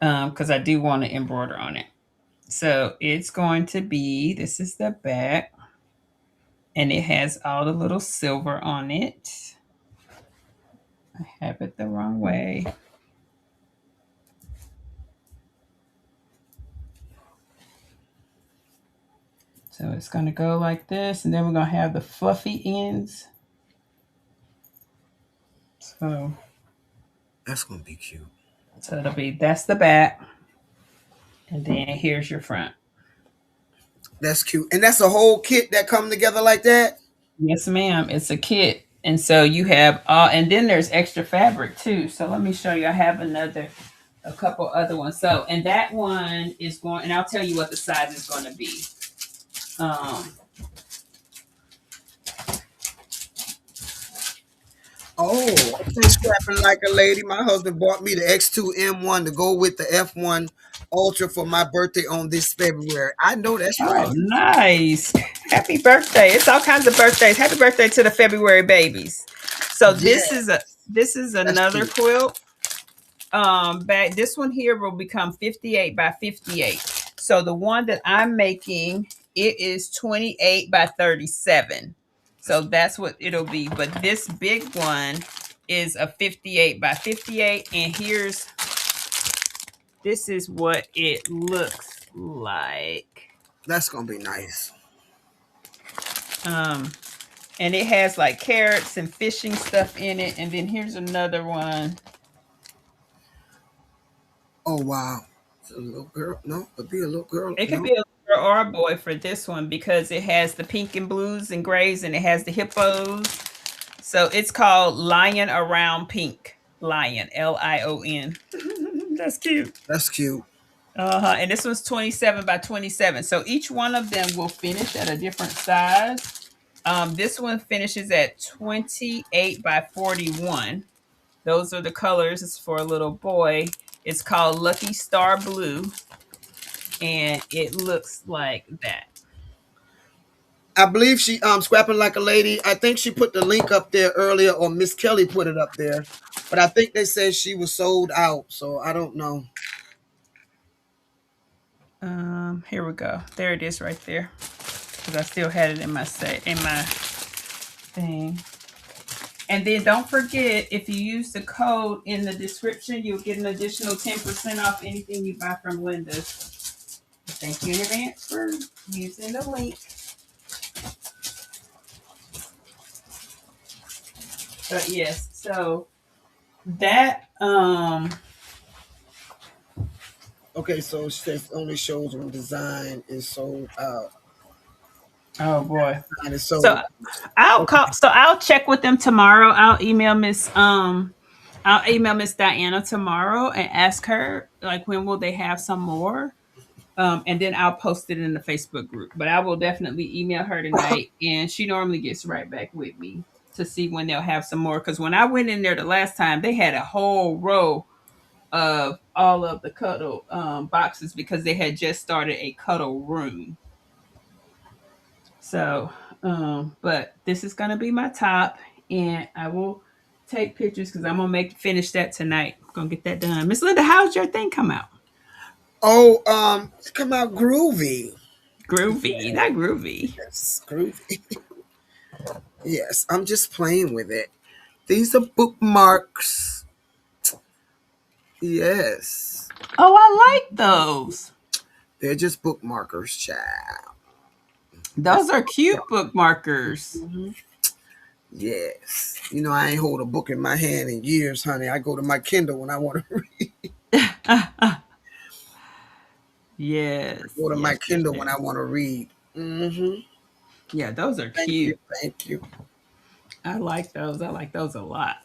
because I do want to embroider on it. So it's going to be, this is the back, and it has all the little silver on it. I have it the wrong way. So it's going to go like this, and then we're going to have the fluffy ends. So That's gonna be cute. that's the back, and then here's your front. That's cute. And that's a whole kit that come together like that. Yes, ma'am. It's a kit, and so you have all, and then there's extra fabric too. So let me show you. I have a couple other ones. So, and that one is going, and I'll tell you what the size is going to be. Um, Oh, okay, scrapping like a lady. My husband bought me the X2M1 to go with the F1 Ultra for my birthday on this February. I know that's right. oh, nice! Happy birthday! It's all kinds of birthdays. Happy birthday to the February babies. So Yeah, this is that's another cute. quilt. Back this one here will become 58 by 58. So the one that I'm making, it is 28 by 37. So that's what it'll be. But this big one is a 58 by 58, and this is what it looks like. That's gonna be nice. Um, and it has like carrots and fishing stuff in it. And then here's another one. Oh wow. It's a little girl. No, it'd be a little girl. It could No. be a girl or a boy for this one because it has the pink and blues and grays, and it has the hippos. So it's called Lion Around Pink. Lion, Lion. That's cute. That's cute. And this one's 27 by 27. So each one of them will finish at a different size. This one finishes at 28 by 41. Those are the colors. It's for a little boy. It's called Lucky Star Blue, and it looks like that. I believe she scrapping like a lady. I think she put the link up there earlier, or Miss Kelly put it up there. But I think they said she was sold out, so I don't know. Here we go. There it is right there. Because I still had it in my thing. And then don't forget, if you use the code in the description, you'll get an additional 10% off anything you buy from Linda's. Thank you in advance for using the link. But yes, so that Okay, so it says only shows when design is sold out. oh boy. And it's sold. So I'll check with them tomorrow. I'll email Miss Diana tomorrow and ask her like when will they have some more. And then I'll post it in the Facebook group. But I will definitely email her tonight, and she normally gets right back with me to see when they'll have some more. Because when I went in there the last time, they had a whole row of all of the cuddle boxes because they had just started a cuddle room. So, but this is gonna be my top, and I will take pictures because I'm gonna finish that tonight. Gonna get that done. Miss Linda, how's your thing come out? Oh, it's come out groovy. Groovy, not groovy. Yes, groovy. Yes, I'm just playing with it. These are bookmarks. Yes, Oh, I like those. they're just bookmarkers, child. Those are cute bookmarkers. Mhm. Yes. You know, I ain't hold a book in my hand in years, honey. I go to my Kindle when I want to Yes, go to my yes, yes, Kindle when I yes. want to read. Mm-hmm. Yeah, those are Thank you. cute. Thank you. I like those. I like those a lot.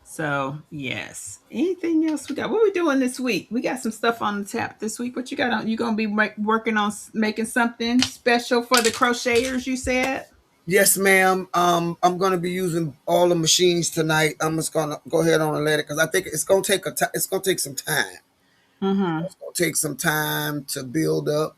So yes. Anything else we got? What we doing this week? We got some stuff on the tap this week. What you got on? You gonna be working on making something special for the crocheters? You said. Yes, ma'am. I'm gonna be using all the machines tonight. I'm just gonna go ahead on and let it because I think it's gonna take it's gonna take some time. Mm-hmm. It's gonna take some time to build up.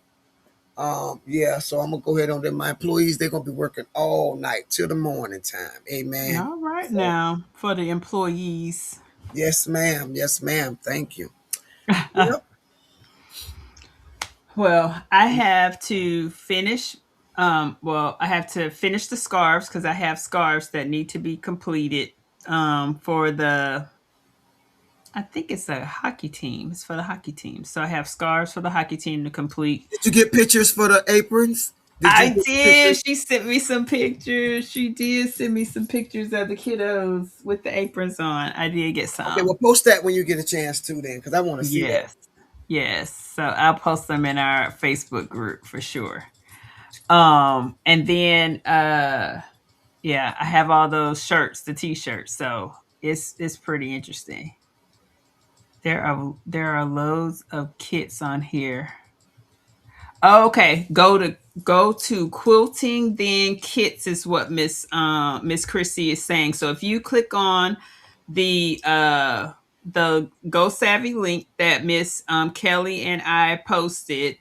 Yeah, so I'm gonna go ahead on there. My employees, they're gonna be working all night till the morning time. Amen. All right So now for the employees. yes, ma'am. Yes, ma'am. Thank you. Yep. Well, I have to finish. Well, I have to finish the scarves because I have scarves that need to be completed. For the I think it's a hockey team. It's for the hockey team. So I have scarves for the hockey team to complete. Did you get pictures for the aprons? Did you I get did. pictures? She sent me some pictures. She did send me some pictures of the kiddos with the aprons on. I did get Okay, well, some. post that when you get a chance too, then, because I want to see that. Yes. Yes. So I'll post them in our Facebook group for sure. And then yeah, I have all those shirts, the t-shirts. So it's pretty interesting. There are loads of kits on here. Oh, okay. Go to quilting then kits is what Miss Chrissy is saying. So if you click on the Go Savvy link that Miss Kelly and I posted,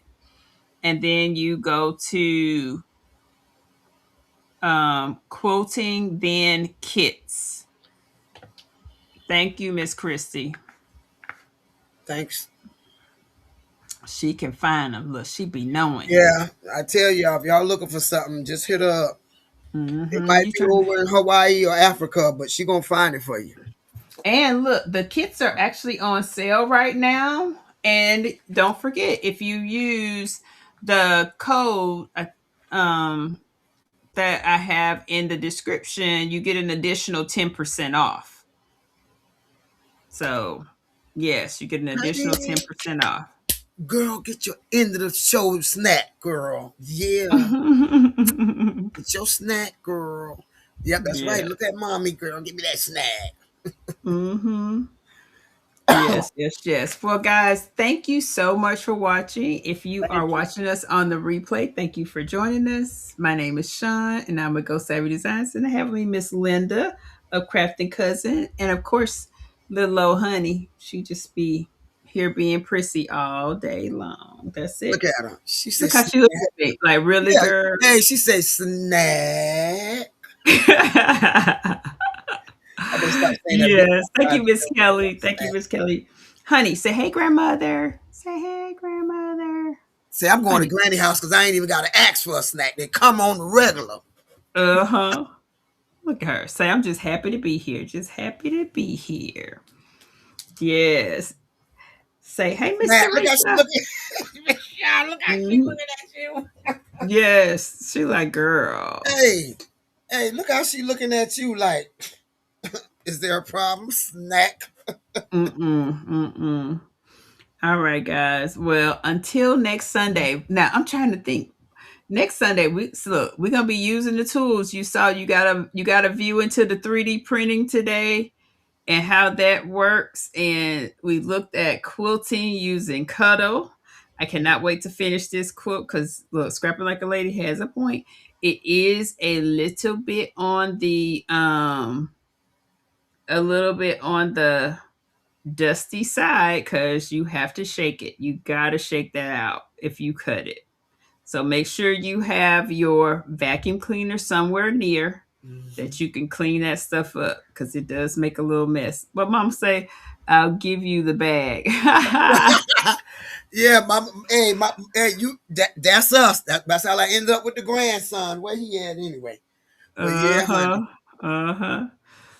and then you go to quilting then kits. Thank you, Miss Christy. Thanks. She can find them. Look, she be knowing. Yeah, I tell y'all, if y'all looking for something, just hit her up. It Mm-hmm. might You be trying to over in Hawaii or Africa, but she gonna find it for you. And look, the kits are actually on sale right now. And don't forget, if you use the code um, that I have in the description, you get an additional 10% off. So, yes, you get an additional Honey, 10% off. girl, get your end of the show snack, girl. Yeah, get your snack, girl. Yep, that's right. Yeah. Look at mommy, girl. Give me that snack. Mm-hmm. Yes, yes, yes. Well, guys, thank you so much for watching. If you are Thank you. watching us on the replay, thank you for joining us. My name is Sean, and I'm a Go Savvy Designs, and I have with me Miss Linda of Crafting Cousin, and of course, little old honey. She just be here being prissy all day long. That's Look it. at her. She Look says how she looks snack. at me, like really, Yeah. girl. Hey, she says snack. I'm gonna start saying that more Yes. Thank often. you, Miss I Kelly. Thank you, snack. Miss Kelly. Honey, say hey, grandmother. Say hey, grandmother. Say I'm going to Honey. Granny house because I ain't even got to ask for a snack. They come on the regular. Uh-huh. Look at her. Say, I'm just happy to be here. Just happy to be here. Yes. Say, hey, Miss Snack. Look how she Teresa. looking. Yeah, look how she Mhm. looking at you. Yes. She like, girl. Hey, hey, look how she looking at you like, is there a problem? Snack. Mm-mm. Mm-mm. All right, guys. Well, until next Sunday. Now, I'm trying to think. Next Sunday, we're gonna be using the tools. You saw you got a view into the 3D printing today and how that works. And we looked at quilting using Cuddle. I cannot wait to finish this quilt because look, Scrapping Like a Lady has a point. It is a little bit on the dusty side because you have to shake it. You gotta shake that out if you cut it. So make sure you have your vacuum cleaner somewhere near Mhm. that you can clean that stuff up because it does make a little mess. But mom say, I'll give you the bag. Yeah, hey, that's us. That's how I ended up with the grandson. Where he at anyway? But yeah, honey. Uh-huh. Uh-huh.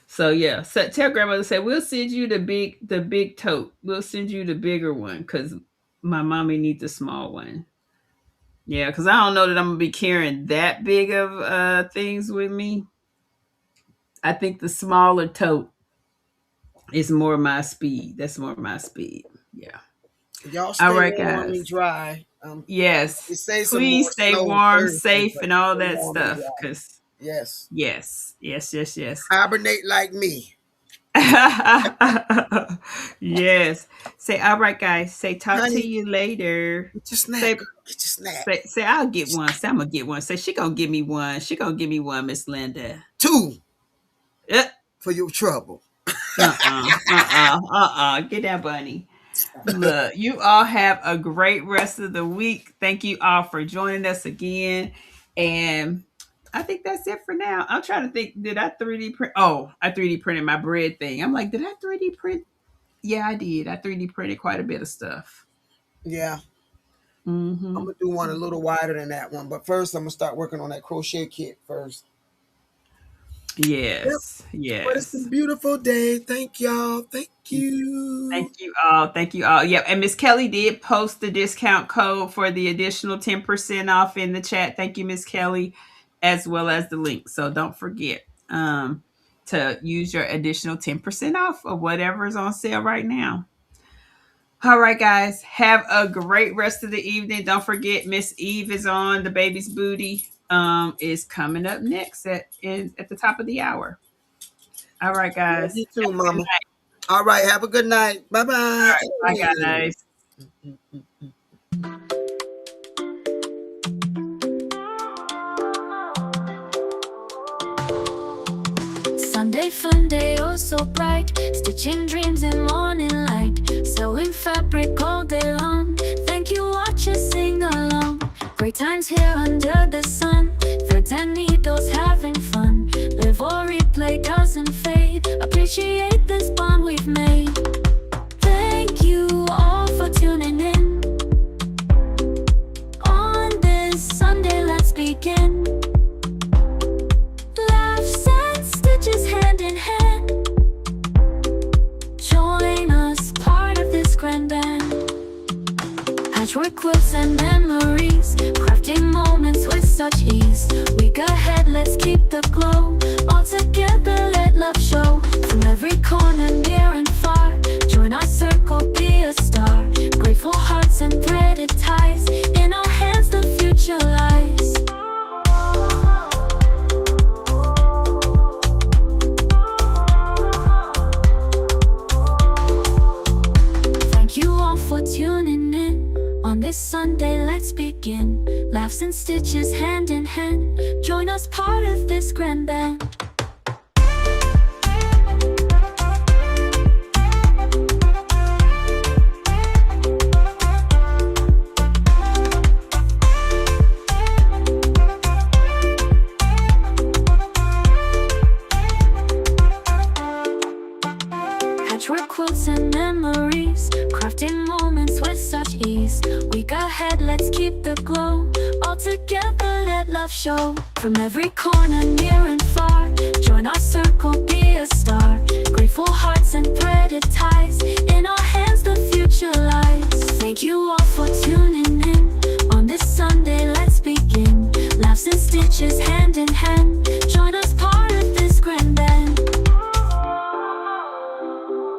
So yeah. So tell grandmother say we'll send you the big tote. We'll send you the bigger one because my mommy needs the small one. Yeah, because I don't know that I'm gonna be carrying that big of things with me. I think the smaller tote is more my speed. That's more my speed. Yeah. Y'all All stay right, warm and guys. dry. Yes. We say some more Please stay snow warm, Thursday, safe, but and all stay that warm and stuff. dry. Cause Yes. yes. Hibernate like me. Yes. Say, all right, guys. Say, talk to Honey, you later. get your snack, Say, girl. Get your snack. say, I'll get one. Say, I'm gonna get one. Say, she gonna give me one. She gonna give me one, Miss Linda. 2 Uh, for your trouble. Get that bunny. Look, you all have a great rest of the week. Thank you all for joining us again. And I think that's it for now. I'm trying to think, did I 3D print? Oh, I 3D printed my bread thing. I'm like, did I 3D print? Yeah, I did. I 3D printed quite a bit of stuff. Yeah. I'm Mm-hmm. gonna do one a little wider than that one, but first I'm gonna start working on that crochet kit first. Yep. Yes, But it's a yes. beautiful day. Thank y'all. Thank you. Thank you all. Thank you all. Yep. And Miss Kelly did post the discount code for the additional 10% off in the chat. Thank you, Miss Kelly, as well as the link. So don't forget to use your additional 10% off of whatever is on sale right now. All right, guys. Have a great rest of the evening. Don't forget, Miss Eve is on the baby's booty. Is coming up next at the top of the hour. All right, Love guys. you too, Have a good Mama. night. All right. Have a good night. Bye All bye. right. Bye, guys. Sunday fun day, oh so bright, stitching dreams in morning light, sewing fabric all day long. Thank you, watch us sing along. Great times here under the sun, threads and needles having fun. Live or replay doesn't fade. Appreciate this bond we've made. Thank you all for tuning in. On this Sunday, let's begin. Laughs and stitches hand in hand. Join us, part of this grand band. Patchwork quilts and memories, crafting moments with such ease. Week ahead, let's keep the glow. All together, let love show. From every corner, near and far, join our circle, be a star. Grateful hearts and threaded ties, in our hands the future lies. Thank you all for tuning in. On this Sunday, let's begin. Laughs and stitches hand in hand. Join us, part of this grand band. Patchwork quilts and memories, crafting moments with such ease. Week ahead, let's keep the glow. All together, let love show. From every corner, near and far,